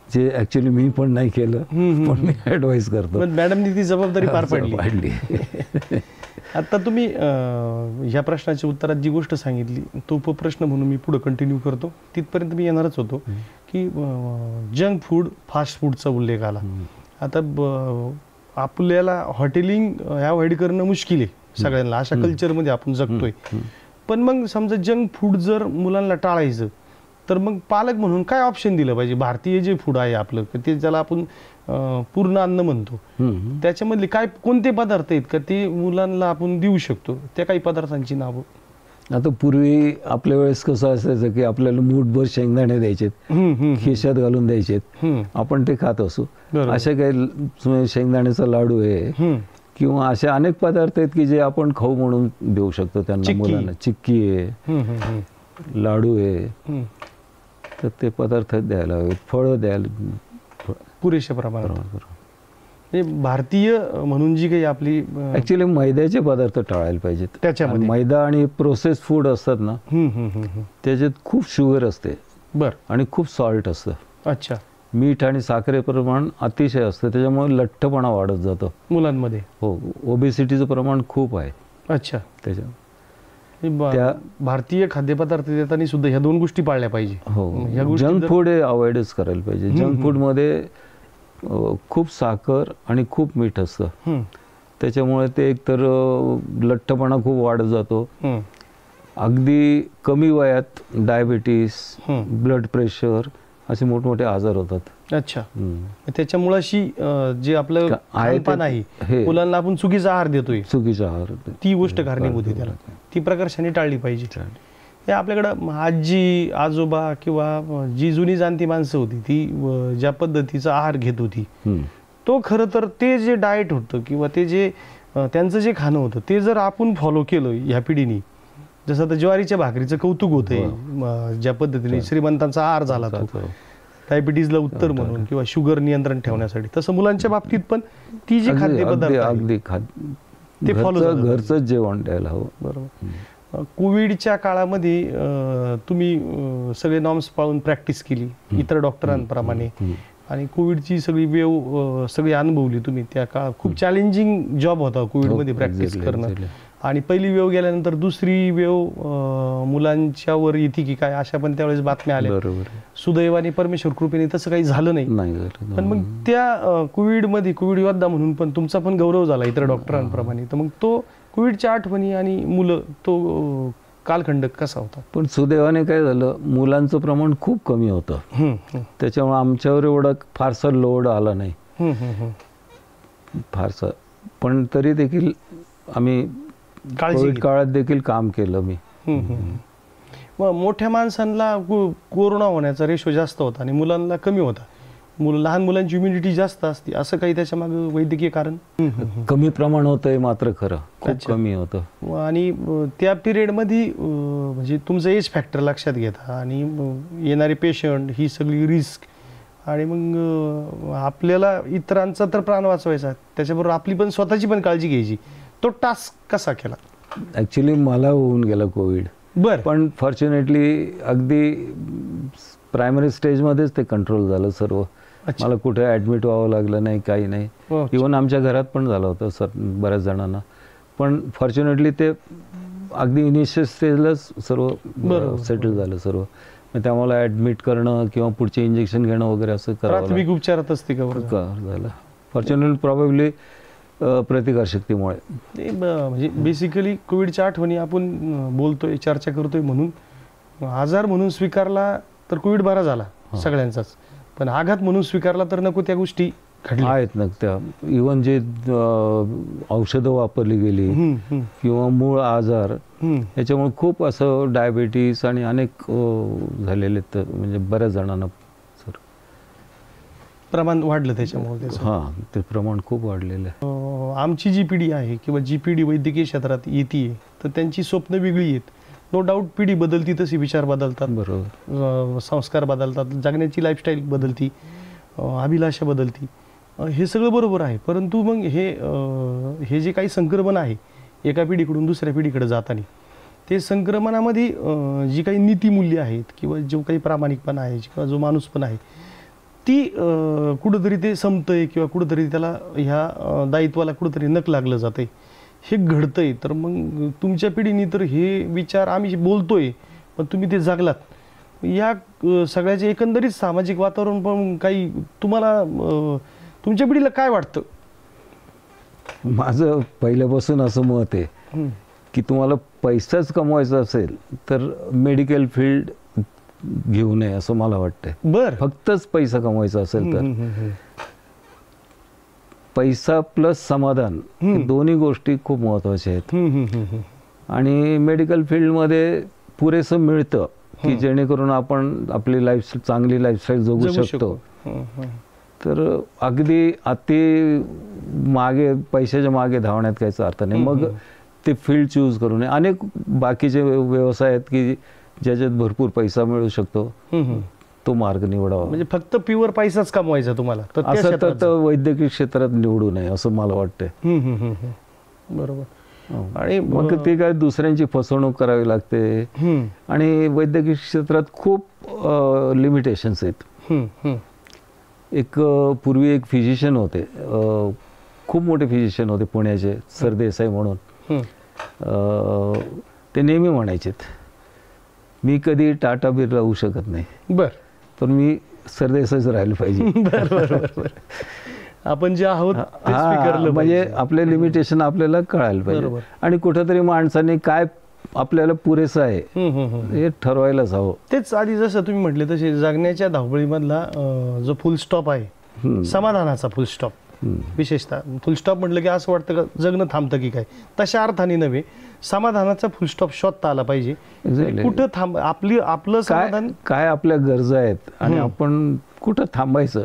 Speaker 2: जे ॲक्च्युली मी पण नाही केलं, पण मी ॲडवाईस करतो.
Speaker 1: मॅडमनी ती जबाबदारी पार पाडली. आता तुम्ही ह्या प्रश्नाच्या उत्तरात जी गोष्ट सांगितली तो उपप्रश्न म्हणून मी पुढे कंटिन्यू करतो. तिथपर्यंत मी येणारच होतो की जंक फूड, फास्ट फूडचा उल्लेख आला. आता आपल्याला हॉटेलिंग अवॉइड करणं मुश्किल आहे सगळ्यांना, अशा कल्चरमध्ये आपण जगतोय. पण मग समजा जंक फूड जर मुलांना टाळायचं, तर मग पालक म्हणून काय ऑप्शन दिलं पाहिजे? भारतीय जे फूड आहे आपलं, ते ज्याला आपण पूर्ण अन्न म्हणतो, त्याच्यामधले कोणते पदार्थ आहेत का ते मुलांना आपण देऊ शकतो? त्या काही पदार्थांची नावं.
Speaker 2: आता पूर्वी आपल्या वेळेस कसं असायचं की आपल्याला मूठभर शेंगदाणे द्यायचेत, खिशात घालून द्यायचेत, आपण ते खात असू. असे काही शेंगदाण्याचा लाडू आहे किंवा असे अनेक पदार्थ आहेत की जे आपण खाऊ म्हणून देऊ शकतो त्यांना, मुलांना. चिक्की आहे, लाडू आहे, तर ते पदार्थ द्यायला हवेत. फळं द्यायला
Speaker 1: पुरेशा प्रमाणात. भारतीय म्हणून जी काही आपली
Speaker 2: ऍक्च्युली मैद्याचे पदार्थ टाळायला पाहिजेत. त्याच्यामध्ये मैदा आणि प्रोसेस फूड असतात ना, त्याच्यात खूप शुगर असते आणि खूप सॉल्ट असतं.
Speaker 1: अच्छा.
Speaker 2: मीठ आणि साखरे प्रमाण अतिशय असतं, त्याच्यामुळे लठ्ठपणा वाढत जातो मुलांमध्ये. हो, ओबेसिटीचं प्रमाण खूप आहे.
Speaker 1: अच्छा. भारतीय खाद्यपदार्थ देताना सुद्धा ह्या दोन गोष्टी पाळल्या पाहिजे.
Speaker 2: हो, जंक फूड हे अवॉइडच करायला पाहिजे. जंक फूड मध्ये खूप साखर आणि खूप मीठ असतं, त्याच्यामुळे ते एकतर लठ्ठपणा खूप वाढत जातो. अगदी कमी वयात डायबिटीस, ब्लड प्रेशर असे मोठमोठे आजार होतात.
Speaker 1: अच्छा. त्याच्यामुळे अशी जे आपलं खानपान आहे, मुलांना आपण चुकीचा आहार देतोय,
Speaker 2: चुकीचा आहार, ती
Speaker 1: गोष्ट कारणीभूत आहे. त्याला ती प्रकर्षाने टाळली पाहिजे. हे आपल्याकडं आजी आजोबा किंवा जी जुनी जाणती माणसं होती, ती ज्या पद्धतीचा आहार घेत होती, तो खरं तर ते जे डाएट होतं किंवा ते जे त्यांचं जे खाणं होतं, ते जर आपण फॉलो केलं ह्या पिढीने, जसं आता ज्वारीच्या भाकरीचं कौतुक होतंय, ज्या पद्धतीने श्रीमंतांचा आहार झाला तो डायबिटीजला उत्तर म्हणून किंवा शुगर नियंत्रण ठेवण्यासाठी, तसं मुलांच्या बाबतीत पण ती जी खाद्यपदार्थ ते फॉलो,
Speaker 2: घरचंच जेवण द्यायला हवं.
Speaker 1: बरोबर. कोविडच्या काळामध्ये तुम्ही सगळे नॉर्म्स पाळून प्रॅक्टिस केली इतर डॉक्टरांप्रमाणे, आणि कोविडची सगळी वेव सगळी अनुभवली तुम्ही. त्या काळात खूप चॅलेंजिंग जॉब होता कोविडमध्ये प्रॅक्टिस करणं. आणि पहिली वेव गेल्यानंतर दुसरी वेव मुलांच्यावर येते की काय, अशा पण त्यावेळेस बातम्या आल्या. सुदैवाने परमेश्वर कृपेने तसं काही झालं नाही. पण मग त्या कोविडमध्ये कोविड योद्धा म्हणून पण तुमचा पण गौरव झाला इतर डॉक्टरांप्रमाणे. तर मग तो कोविडच्या आठवणी आणि मुलं, तो कालखंड कसा होता?
Speaker 2: पण सुदैवाने काय झालं, मुलांचं प्रमाण खूप कमी होतं, त्याच्यामुळे आमच्यावर एवढा फारसा लोड आला नाही फारसा. पण तरी देखील आम्ही कोविड काळात देखील काम केलं मी.
Speaker 1: मोठ्या माणसांना कोरोना होण्याचा रेशो जास्त होता आणि मुलांना कमी होता. लहान मुलांची इम्युनिटी जास्त असते, असं काही त्याच्या मागे वैद्यकीय कारण?
Speaker 2: कमी प्रमाण होतंय मात्र खरं, खूप कमी होतं.
Speaker 1: आणि त्या पिरियडमध्ये म्हणजे तुमचं एज फॅक्टर लक्षात घेता आणि येणारे पेशंट, ही सगळी रिस्क, आणि मग आपल्याला इतरांचा तर प्राण वाचवायचा, त्याच्याबरोबर आपली पण स्वतःची पण काळजी घ्यायची. तो टास्क कसा केला?
Speaker 2: ॲक्च्युली मला होऊन गेला कोविड. पण फॉर्च्युनेटली अगदी प्रायमरी स्टेजमध्येच ते कंट्रोल झालं सर्व. मला कुठे ॲडमिट व्हावं लागलं नाही, काही नाही. इव्हन आमच्या घरात पण झालं होतं सर बऱ्याच जणांना. पण फॉर्च्युनेटली ते अगदी इनिशियल स्टेजलाच सर्व सेटल झालं सर्व. मग त्यामुळे ॲडमिट करणं किंवा पुढचे इंजेक्शन घेणं वगैरे असं
Speaker 1: प्राथमिक उपचारात असते का
Speaker 2: झालं. फॉर्च्युनेटली प्रॉबेबली प्रतिकारशक्तीमुळे.
Speaker 1: म्हणजे बेसिकली कोविडच्या आठवणी आपण बोलतोय, चर्चा करतोय म्हणून आजार म्हणून स्वीकारला तर कोविड बरा झाला सगळ्यांचाच, पण आघात म्हणून स्वीकारला तर नको त्या गोष्टी घडल्या
Speaker 2: आहेत ना. त्या इव्हन जे औषधं वापरली गेली किंवा मूळ आजार याच्यामुळे खूप असं डायबिटीस आणि अनेक झालेले, तर म्हणजे बऱ्याच जणांना सर
Speaker 1: प्रमाण वाढलं त्याच्यामुळे.
Speaker 2: हां, ते प्रमाण खूप वाढलेलं आहे.
Speaker 1: आमची जी पिढी आहे किंवा जी पिढी वैद्यकीय क्षेत्रात येते तर त्यांची स्वप्न वेगळी आहेत. नो डाऊट पिढी बदलती तशी विचार बदलतात,
Speaker 2: बरोबर,
Speaker 1: संस्कार बदलतात, जगण्याची लाईफस्टाईल बदलती, अभिलाषा बदलती, हे सगळं बरोबर आहे. परंतु मग हे जे काही संक्रमण आहे एका पिढीकडून दुसऱ्या पिढीकडे जाताना, ते संक्रमणामध्ये जी काही नीतिमूल्य आहेत किंवा जो काही प्रामाणिकपणा आहे किंवा जो माणूसपणा आहे ती कुठंतरी ते संपतंय किंवा कुठंतरी त्याला ह्या दायित्वाला कुठंतरी नक लागलं जातंय, हे घडतंय. तर मग तुमच्या पिढीने तर हे विचार आम्ही बोलतोय पण तुम्ही ते जागलात. या सगळ्याचे एकंदरीत सामाजिक वातावरण पण काही तुम्हाला तुमच्या पिढीला काय वाटतं?
Speaker 2: माझं पहिल्यापासून असं मत आहे की तुम्हाला पैसाच कमवायचा असेल तर मेडिकल फील्ड घेऊ नये असं मला वाटतंय.
Speaker 1: बरं,
Speaker 2: फक्तच पैसा कमवायचा असेल तर पैसा प्लस समाधान हे दोन्ही गोष्टी खूप महत्त्वाच्या आहेत. आणि मेडिकल फील्डमध्ये पुरेसं मिळतं की जेणेकरून आपण आपली चांगली लाईफस्टाईल जगू शकतो. तर अगदी मागे पैशाच्या मागे धावण्यात काहीच अर्थ नाही. मग ते फील्ड चूज करू नये. अनेक बाकीचे व्यवसाय आहेत की ज्याच्यात भरपूर पैसा मिळू शकतो, तो मार्ग निवडावा.
Speaker 1: म्हणजे फक्त प्युअर पैसाच कमवायचा तुम्हाला
Speaker 2: असं तर वैद्यकीय क्षेत्रात निवडू नये असं मला वाटतंय.
Speaker 1: बरोबर. आणि
Speaker 2: मग ते काय दुसऱ्यांची फसवणूक करावी लागते आणि वैद्यकीय क्षेत्रात खूप लिमिटेशन्स आहेत. पूर्वी एक फिजिशियन होते, खूप मोठे फिजिशियन होते पुण्याचे, सरदेसाई म्हणून. ते नेहमी म्हणायचे मी कधी टाटा बिर्ला होऊ शकत नाही, पण मी सरदेसाईच राहिलं पाहिजे.
Speaker 1: आपण जे आहोत
Speaker 2: म्हणजे आपले लिमिटेशन आपल्याला कळायला पाहिजे आणि कुठेतरी माणसाने काय आपल्याला पुरेसं आहे हे ठरवायलाच हवं.
Speaker 1: तेच आधी जसं तुम्ही म्हटले तसे जगण्याच्या धावपळीमधला जो फुल स्टॉप आहे, समाधानाचा फुल स्टॉप, विशेषतः फुल स्टॉप म्हटलं की असं वाटतं का जगणं थांबतं की काय, तशा अर्थाने नव्हे, समाधानाचा फुल स्टॉप शोधता आला पाहिजे. कुठं आपलं समाधान
Speaker 2: काय, आपल्या गरजा आहेत आणि आपण कुठं थांबायचं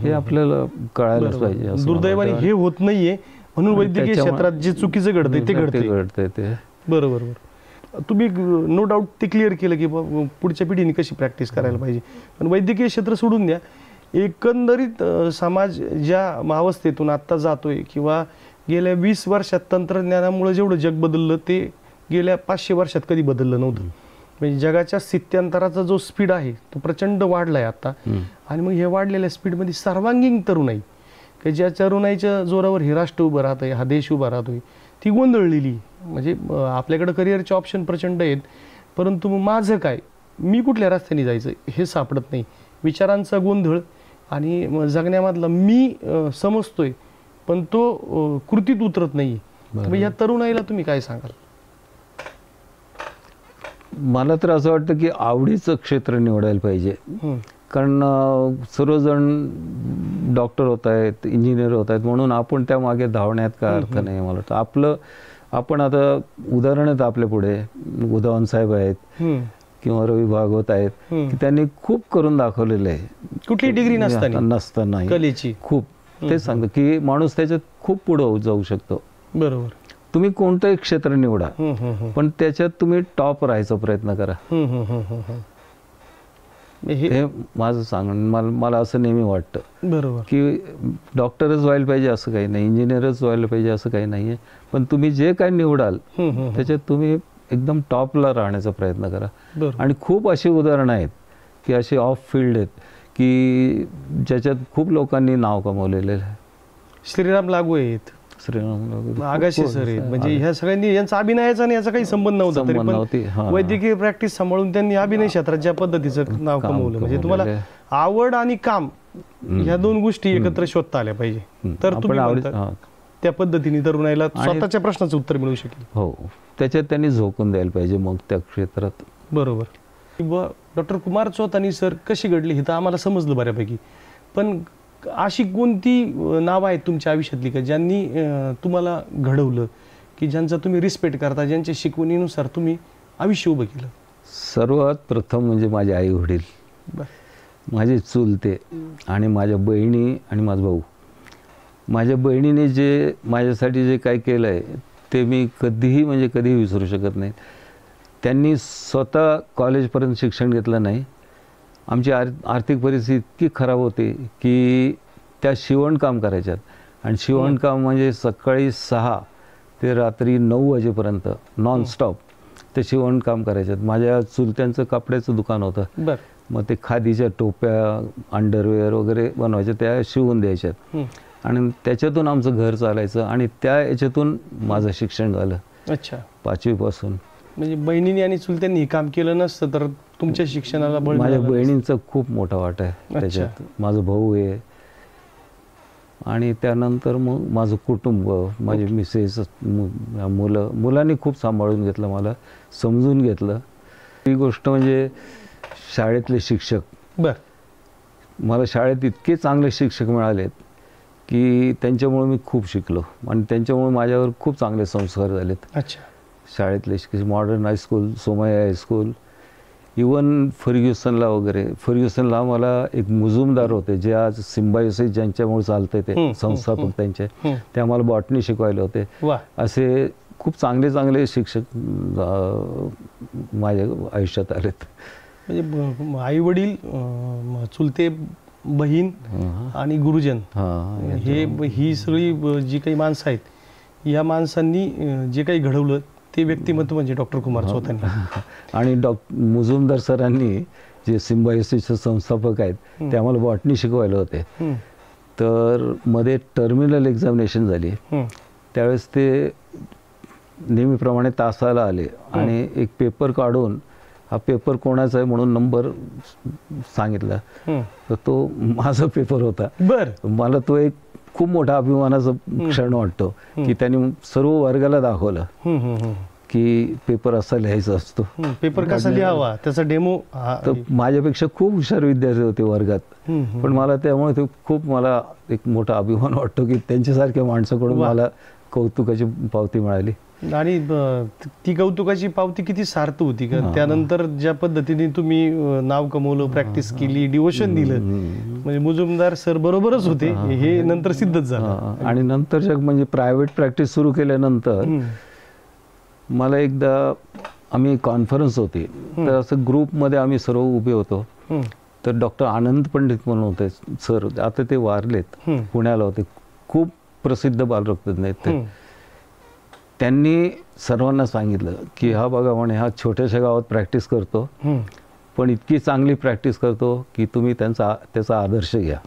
Speaker 2: हे आपल्याला कळायलाच पाहिजे.
Speaker 1: दुर्दैवाने हे होत नाहीये, म्हणून वैद्यकीय क्षेत्रात जे चुकीचं घडतंय ते घडतंय.
Speaker 2: ते
Speaker 1: बरोबर. तुम्ही नो डाऊट ते क्लिअर केलं की पुढच्या पिढीने कशी प्रॅक्टिस करायला पाहिजे. पण वैद्यकीय क्षेत्र सोडून द्या, एकंदरीत समाज ज्या अवस्थेतून आत्ता जातोय किंवा गेल्या 20 वर्षात तंत्रज्ञानामुळे जेवढं जग बदललं ते गेल्या 500 वर्षात कधी बदललं नव्हतं. म्हणजे जगाच्या स्थित्यंतराचा जो स्पीड आहे तो प्रचंड वाढला आहे आता. आणि मग हे वाढलेल्या स्पीडमध्ये सर्वांगीण तरुणाई, की ज्या तरुणाईच्या जोरावर हे राष्ट्र उभं राहतंय, हा देश उभा राहतोय, ती गोंधळलेली. म्हणजे आपल्याकडे करिअरचे ऑप्शन प्रचंड आहेत, परंतु माझं काय, मी कुठल्या रस्त्याने जायचं हे सापडत नाही. विचारांचा गोंधळ आणि जगण्यामधला मी समजतोय पण तो कृतीत उतरत नाही. मग या तरुणाईला तुम्ही काय सांगाल?
Speaker 2: मला तर असं वाटतं की आवडीचं क्षेत्र निवडायला पाहिजे. कारण सर्वजण डॉक्टर होत आहेत, इंजिनियर होत आहेत, म्हणून आपण त्या मागे धावण्यात काय अर्थ नाही. मला वाटतं आपण आता उदाहरण आहेत आपल्या पुढे, उदाहरण साहेब आहेत किंवा रवी भागवत आहेत, की त्यांनी खूप करून दाखवलेलं आहे.
Speaker 1: कुठली डिग्री
Speaker 2: नसताना
Speaker 1: कलेची
Speaker 2: खूप. तेच सांगतो की माणूस त्याच्यात खूप पुढे जाऊ शकतो.
Speaker 1: बरोबर.
Speaker 2: तुम्ही कोणतंही क्षेत्र निवडा पण त्याच्यात तुम्ही टॉप राहायचा प्रयत्न करा. हे माझं सांगणं. मला असं नेहमी वाटतं.
Speaker 1: बरोबर.
Speaker 2: की डॉक्टरच व्हायला पाहिजे असं काही नाही, इंजिनियरच व्हायला पाहिजे असं काही नाहीये, पण तुम्ही जे काही निवडाल त्याच्यात तुम्ही एकदम टॉपला राहण्याचा प्रयत्न करा. आणि खूप अशी उदाहरणं आहेत की अशी ऑफ फील्ड आहेत की ज्याच्यात खूप लोकांनी नाव कमवलेलं आहे.
Speaker 1: श्रीराम लागू आहेत.
Speaker 2: श्रीराम
Speaker 1: आगाशे सर आहेत. म्हणजे ह्या सगळ्यांनी यांचा अभिनयाचा आणि याचा काही संबंध नव्हता, तरी पण वैद्यकीय प्रॅक्टिस सांभाळून त्यांनी अभिनय क्षेत्रात ज्या पद्धतीचं नाव कमवलं. म्हणजे तुम्हाला आवड आणि काम ह्या दोन गोष्टी एकत्र शोधता आल्या पाहिजे, तर तुम्ही त्या पद्धतीने तरुणाईला स्वतःच्या प्रश्नाचं उत्तर मिळू शकेल.
Speaker 2: हो, त्याच्यात त्यांनी झोकून द्यायला पाहिजे मग त्या क्षेत्रात.
Speaker 1: बरोबर. डॉक्टर कुमार चौतानी सर कशी घडली हे तर आम्हाला समजलं बऱ्यापैकी, पण अशी कोणती नावं आहेत तुमच्या आयुष्यातली का ज्यांनी तुम्हाला घडवलं, की ज्यांचा तुम्ही रिस्पेक्ट करता, ज्यांच्या शिकवणीनुसार तुम्ही आयुष्य उभं केलं?
Speaker 2: सर्वात प्रथम म्हणजे माझे आई वडील, माझे चुलते आणि माझ्या बहिणी आणि माझा भाऊ. माझ्या बहिणीने जे माझ्यासाठी जे काय केलं आहे ते मी कधीही म्हणजे कधीही विसरू शकत नाही. त्यांनी स्वतः कॉलेजपर्यंत शिक्षण घेतलं नाही. आमची आर्थिक परिस्थिती इतकी खराब होती की त्या शिवणकाम करायच्यात, आणि शिवणकाम म्हणजे सकाळी 6 ते रात्री 9 वाजेपर्यंत नॉनस्टॉप ते शिवणकाम करायच्यात. माझ्या चुलत्यांचं कपड्याचं दुकान होतं, मग ते खादीच्या टोप्या, अंडरवेअर वगैरे बनवायच्या, त्या शिवून द्यायच्यात, आणि त्याच्यातून आमचं घर चालायचं, आणि त्या याच्यातून माझं शिक्षण झालं.
Speaker 1: अच्छा.
Speaker 2: 5वी पासून.
Speaker 1: म्हणजे बहिणींनी आणि चुलत्यांनी हे काम केलं नसतं तर तुमच्या शिक्षणाला बळ.
Speaker 2: माझ्या बहिणींचा खूप मोठा वाटा आहे त्याच्यात. माझा भाऊ आहे, आणि त्यानंतर मग माझं कुटुंब, माझे मिसेस, मुलांनी खूप सांभाळून घेतलं, मला समजून घेतलं. ही गोष्ट म्हणजे शाळेतले शिक्षक. मला शाळेत इतके चांगले शिक्षक मिळालेत की त्यांच्यामुळे मी खूप शिकलो, आणि त्यांच्यामुळे माझ्यावर खूप चांगले संस्कार झालेत.
Speaker 1: अच्छा.
Speaker 2: शाळेतले modern high school, Somaiya high school, even फर्ग्युसनला वगैरे. फर्ग्युसनला मला एक मुजुमदार होते जे आज सिम्बायोसिस ज्यांच्यामुळे चालते ते संस्थापक त्यांचे, ते आम्हाला बॉटनी शिकवायला होते. असे खूप चांगले चांगले शिक्षक माझ्या आयुष्यात आलेत.
Speaker 1: म्हणजे आई वडील, चुलते, बहीण आणि गुरुजन, ही सगळी जी काही माणसं आहेत, या माणसांनी जे काही घडवलं ते व्यक्तिमत्व म्हणजे डॉक्टर कुमार चौतानी.
Speaker 2: आणि मुजुमदार सरांनी जे सिम्बायोसिसचे संस्थापक आहेत ते आम्हाला बॉटनी शिकवायला होते. तर मध्ये टर्मिनल एक्झामिनेशन झाली, त्यावेळेस ते नेहमीप्रमाणे तासाला आले आणि एक पेपर काढून हा पेपर कोणाचा आहे म्हणून नंबर सांगितला, तर तो माझा पेपर होता. मला तो एक खूप मोठा अभिमानाचा क्षण वाटतो की त्यांनी सर्व वर्गाला दाखवलं की पेपर असा लिहायचा असतो.
Speaker 1: पेपर कसा लिहावा त्याचा डेमो.
Speaker 2: तर माझ्यापेक्षा खूप हुशार विद्यार्थी होते वर्गात, पण मला त्यामुळे ते खूप मला एक मोठा अभिमान वाटतो की त्यांच्यासारख्या माणसाकडून मला कौतुकाची पावती मिळाली.
Speaker 1: आणि ती कौतुकाची पावती किती सार्थ होती का त्यानंतर ज्या पद्धतीने तुम्ही नाव कमवलं, प्रॅक्टिस केली, डिवोशन दिलं, म्हणजे मुजुमदार सर बरोबरच होते हे नंतर सिद्धच झालं.
Speaker 2: आणि नंतर म्हणजे प्रायव्हेट प्रॅक्टिस सुरू केल्यानंतर मला एकदा आम्ही कॉन्फरन्स होती, तर असं ग्रुपमध्ये आम्ही सर्व उभे होतो, तर डॉक्टर आनंद पंडित म्हणून होते सर, आता ते वारलेत, पुण्याला होते, खूप प्रसिद्ध बालरक्तज्ञ आहेत ते. त्यांनी सर्वांना सांगितलं की हा बघा म्हणे, हा छोट्याशा गावात प्रॅक्टिस करतो, पण इतकी चांगली प्रॅक्टिस करतो की तुम्ही त्याचा आदर्श घ्या.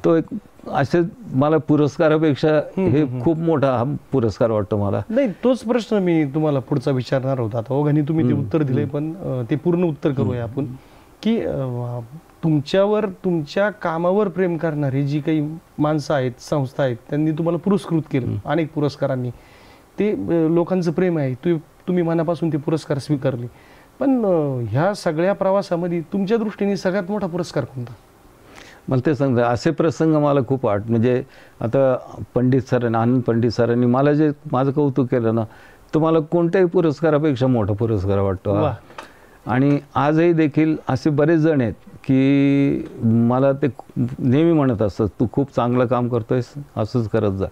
Speaker 2: तो एक असे मला पुरस्कारापेक्षा हे खूप मोठा हा पुरस्कार वाटतो मला.
Speaker 1: नाही, तोच प्रश्न मी तुम्हाला पुढचा विचारणार होता. आता ओघांनी तुम्ही ते उत्तर दिलंय, पण ते पूर्ण उत्तर करूया आपण की तुमच्यावर, तुमच्या कामावर प्रेम करणारी जी काही माणसं आहेत, संस्था आहेत, त्यांनी तुम्हाला पुरस्कृत केलं अनेक पुरस्कारांनी. ते लोकांचं प्रेम आहे, तुम्ही मनापासून ते पुरस्कार स्वीकारले. पण ह्या सगळ्या प्रवासामध्ये तुमच्या दृष्टीने सगळ्यात मोठा पुरस्कार कोणता?
Speaker 2: मला ते सांगतं, असे प्रसंग मला खूप म्हणजे आता पंडित सरांनी, आनंद पंडित सरांनी मला जे माझं कौतुक केलं ना, तो मला कोणत्याही पुरस्कारापेक्षा मोठा पुरस्कार वाटतो. आणि आजही देखील असे बरेच जण आहेत की मला ते नेहमी म्हणत असतात, तू खूप चांगलं काम करतोयस, असंच करत जा.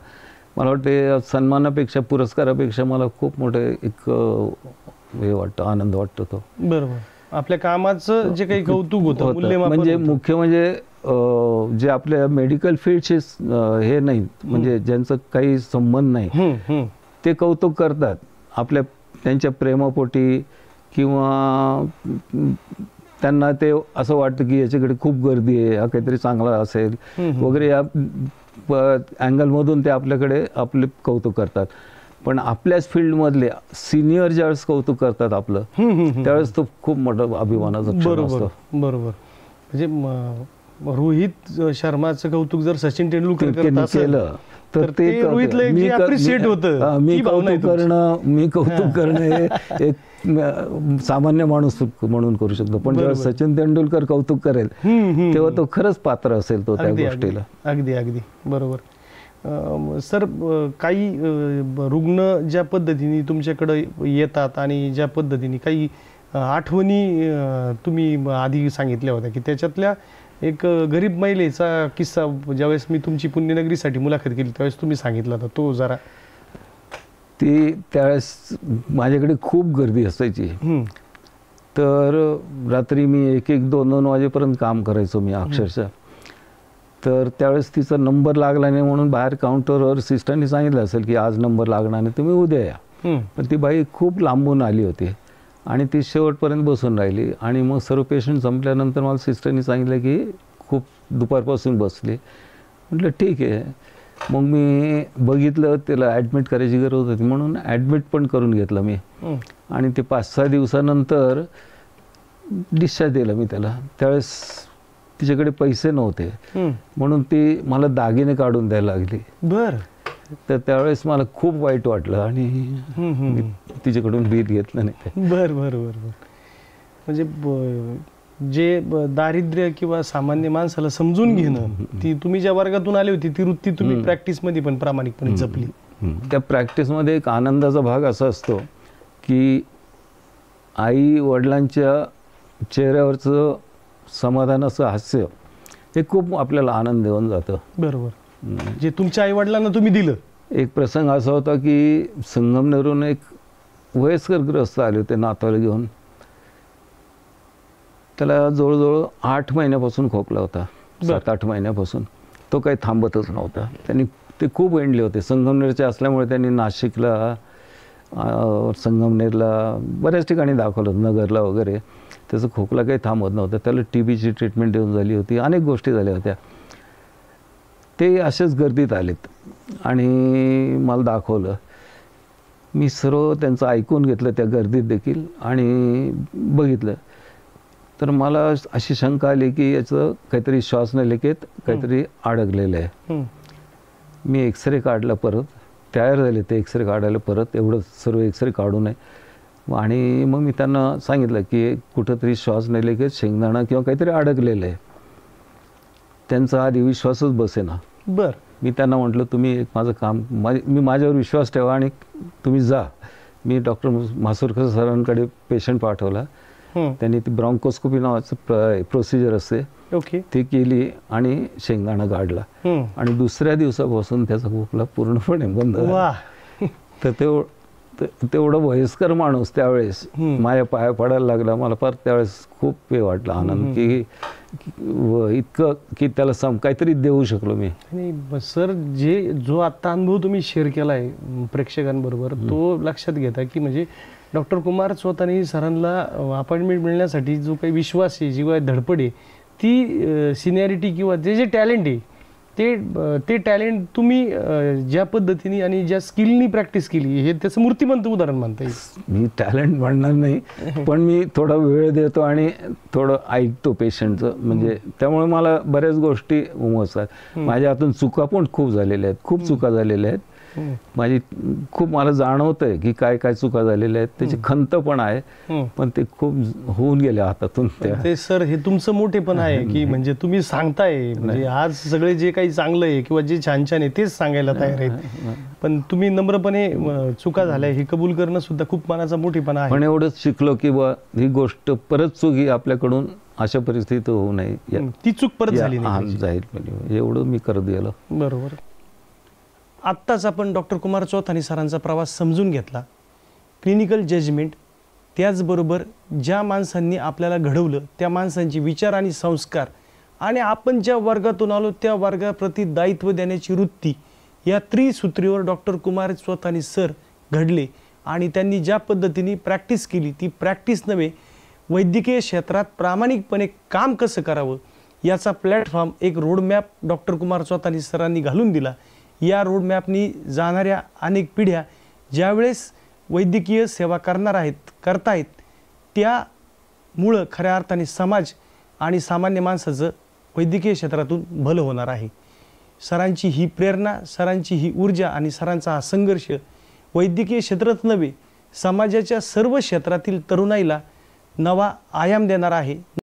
Speaker 2: मला वाटते सन्मानापेक्षा, पुरस्कारापेक्षा मला खूप मोठं एक हे वाटतं, आनंद वाटतो तो.
Speaker 1: बरोबर. आपल्या कामाचं जे काही कौतुक होतं,
Speaker 2: म्हणजे मुख्य म्हणजे जे आपल्या मेडिकल फील्डचे हे नाही, म्हणजे ज्यांचं काही संबंध नाही, ते कौतुक करतात आपल्या त्यांच्या प्रेमापोटी, किंवा त्यांना ते असं वाटतं की याच्याकडे खूप गर्दी आहे, हा काहीतरी चांगला असेल वगैरे. अँगलमधून ते आपल्याकडे आपले कौतुक करतात. पण आपल्याच फील्डमधले सिनियर ज्यावेळेस कौतुक करतात आपलं, त्यावेळेस तो खूप मोठा अभिमानाचा क्षण असतो.
Speaker 1: बरोबर. म्हणजे रोहित शर्माचं कौतुक जर सचिन तेंडुलकर करत असेल
Speaker 2: केलं तर ते
Speaker 1: रोहितला
Speaker 2: मी
Speaker 1: अप्रिशिएट होतं.
Speaker 2: मी कौतुक करणं हे एक सामान्य माणूस म्हणून करू शकतो, पण जेव्हा सचिन तेंडुलकर कौतुक करेल तेव्हा तो खरंच पात्र असेल तो त्या गोष्टीला.
Speaker 1: अगदी अगदी बरोबर. सर, काही रुग्ण ज्या पद्धतीने तुमच्याकडे येतात आणि ज्या पद्धतीने काही आठवणी तुम्ही आधी सांगितल्या होत्या की त्याच्यातल्या एक गरीब महिलेचा किस्सा ज्यावेळेस मी तुमची पुण्यनगरीसाठी मुलाखत केली त्यावेळेस तुम्ही सांगितला होता, तो जरा.
Speaker 2: त्यावेळेस माझ्याकडे खूप गर्दी असायची, तर रात्री मी 1-2 वाजेपर्यंत काम करायचो मी अक्षरशः. तर त्यावेळेस तिचा नंबर लागला नाही म्हणून बाहेर काउंटरवर सिस्टरने सांगितलं असेल की आज नंबर लागणार नाही, तुम्ही उद्या या. पण ती बाई खूप लांबून आली होती आणि ती शेवटपर्यंत बसून राहिली. आणि मग सर्व पेशंट संपल्यानंतर मला सिस्टरनी सांगितलं की खूप दुपारपासून बसली. म्हटलं ठीक आहे. मग मी बघितलं त्याला ॲडमिट करायची गरज होती म्हणून ॲडमिट पण करून घेतलं मी. आणि ते 5-6 दिवसानंतर डिस्चार्ज दिला मी त्याला. त्यावेळेस तिच्याकडे पैसे नव्हते म्हणून ती मला दागिने काढून द्यायला लागली.
Speaker 1: बरं.
Speaker 2: तर त्यावेळेस मला खूप वाईट वाटलं आणि मी तिच्याकडून बिल घेतलं नाही.
Speaker 1: बरं बरं बरं. म्हणजे जे दारिद्र्य किंवा सामान्य माणसाला समजून घेणं, ती तुम्ही ज्या वर्गातून आली होती ती वृत्ती तुम्ही प्रॅक्टिसमध्ये पण प्रामाणिकपणे जपली.
Speaker 2: त्या प्रॅक्टिसमध्ये एक आनंदाचा भाग असा असतो की आई वडिलांच्या चेहऱ्यावरचं समाधानाचं हास्य हे खूप आपल्याला आनंद देऊन जातं.
Speaker 1: बरोबर. जे तुमच्या आई वडिलांना तुम्ही दिलं.
Speaker 2: एक प्रसंग असा होता की संगमनेरहून एक वयस्कर ग्रस्त आले होते नातवाला घेऊन. त्याला जवळजवळ 8 महिन्यापासून खोकला होता, 7-8 महिन्यापासून. तो काही थांबतच नव्हता. त्यांनी ते खूप वेंडले होते. संगमनेरचे असल्यामुळे त्यांनी नाशिकला, संगमनेरला बऱ्याच ठिकाणी दाखवलं, नगरला वगैरे. त्याचा खोकला काही थांबत नव्हता. त्याला TBची ट्रीटमेंट देऊन झाली होती, अनेक गोष्टी झाल्या होत्या. ते असेच गर्दीत आलेत आणि मला दाखवलं. मी सर्व त्यांचं ऐकून घेतलं त्या गर्दीत देखील आणि बघितलं. तर मला अशी शंका आली की याचं काहीतरी श्वासनलिकेत काहीतरी अडकलेलं आहे. मी एक्सरे काढला, परत तयार झाले ते एक्सरे काढायला परत, एवढं सर्व एक्सरे काढू नये. आणि मग मी त्यांना सांगितलं की कुठंतरी श्वासनलिकेत शेंगदाणा किंवा काहीतरी अडकलेलं आहे. त्यांचा आधी विश्वासच बसेना.
Speaker 1: बरं.
Speaker 2: मी त्यांना म्हटलं तुम्ही एक माझं काम, मी माझ्यावर विश्वास ठेवा आणि तुम्ही जा. मी डॉक्टर मासुरकर सरांकडे पेशंट पाठवला. त्यांनी ती ब्रॉन्कोस्कोपी नावाचं प्रोसिजर असते,
Speaker 1: ओके,
Speaker 2: ती केली आणि शेंगदाणा काढला. आणि दुसऱ्या दिवसापासून त्याचा खोकला पूर्णपणे बंद झाला. तर तेवढं वयस्कर माणूस त्यावेळेस माझ्या पाया पडायला लागला. मला फार त्यावेळेस खूप हे वाटलं, आनंद की इतकं की त्याला काहीतरी देऊ शकलो मी.
Speaker 1: आणि सर, जो आत्ता अनुभव तुम्ही शेअर केलाय प्रेक्षकांबरोबर, तो लक्षात घेता की म्हणजे डॉक्टर कुमार चौतानी सरांना अपॉइंटमेंट मिळण्यासाठी जो काही विश्वास आहे, जी काही धडपड आहे, ती सिनियरिटी किंवा जे टॅलेंट आहे ते टॅलेंट तुम्ही ज्या पद्धतीने आणि ज्या स्किलनी प्रॅक्टिस केली, हे त्याचं मूर्तिमंत उदाहरण म्हणता येईल.
Speaker 2: मी टॅलेंट म्हणणार नाही, पण मी थोडा वेळ देतो आणि थोडं ऐकतो पेशंटचं. म्हणजे त्यामुळे मला बऱ्याच गोष्टी उमजतात. माझ्या हातून चुका पण खूप झालेल्या आहेत, खूप चुका झालेल्या आहेत. मला जाणवतंय की काय काय चुका झालेल्या आहेत, त्याची खंत पण आहे, पण ते खूप होऊन गेले हातातून.
Speaker 1: ते सर, हे तुमचं मोठे पण आहे की म्हणजे तुम्ही सांगताय, म्हणजे आज सगळे जे काही चांगलं आहे किंवा जे छान छान आहे तेच सांगायला तयार आहेत, पण तुम्ही नम्रपणे चुका झाल्या हे कबूल करणं सुद्धा खूप मनाचा मोठेपणा आहे.
Speaker 2: पण एवढंच शिकलो की ही गोष्ट परत चूक ही आपल्याकडून अशा परिस्थिती होऊ नये,
Speaker 1: ती चूक परत झाली नाही
Speaker 2: जाईल, एवढं मी करत गेलो.
Speaker 1: बरोबर. आत्ताच आपण डॉक्टर कुमार चौतानी सरांचा प्रवास समजून घेतला. क्लिनिकल जजमेंट, त्याचबरोबर ज्या माणसांनी आपल्याला घडवलं त्या माणसांचे विचार आणि संस्कार, आणि आपण ज्या वर्गातून आलो त्या वर्गाप्रती दायित्व देण्याची वृत्ती, या त्रिसूत्रीवर डॉक्टर कुमार चौतानी सर घडले. आणि त्यांनी ज्या पद्धतीने प्रॅक्टिस केली, ती प्रॅक्टिस नव्हे, वैद्यकीय क्षेत्रात प्रामाणिकपणे काम कसं करावं याचा प्लॅटफॉर्म एक रोडमॅप डॉक्टर कुमार चौतानी सरांनी घालून दिला. या रोडमॅपनी जाणाऱ्या अनेक पिढ्या ज्यावेळेस वैद्यकीय सेवा करतायत त्यामुळं खऱ्या अर्थाने समाज आणि सामान्य माणसाचं वैद्यकीय क्षेत्रातून भलं होणार आहे. सरांची ही प्रेरणा, सरांची ही ऊर्जा आणि सरांचा हा संघर्ष वैद्यकीय क्षेत्रात नव्हे समाजाच्या सर्व क्षेत्रातील तरुणाईला नवा आयाम देणार आहे.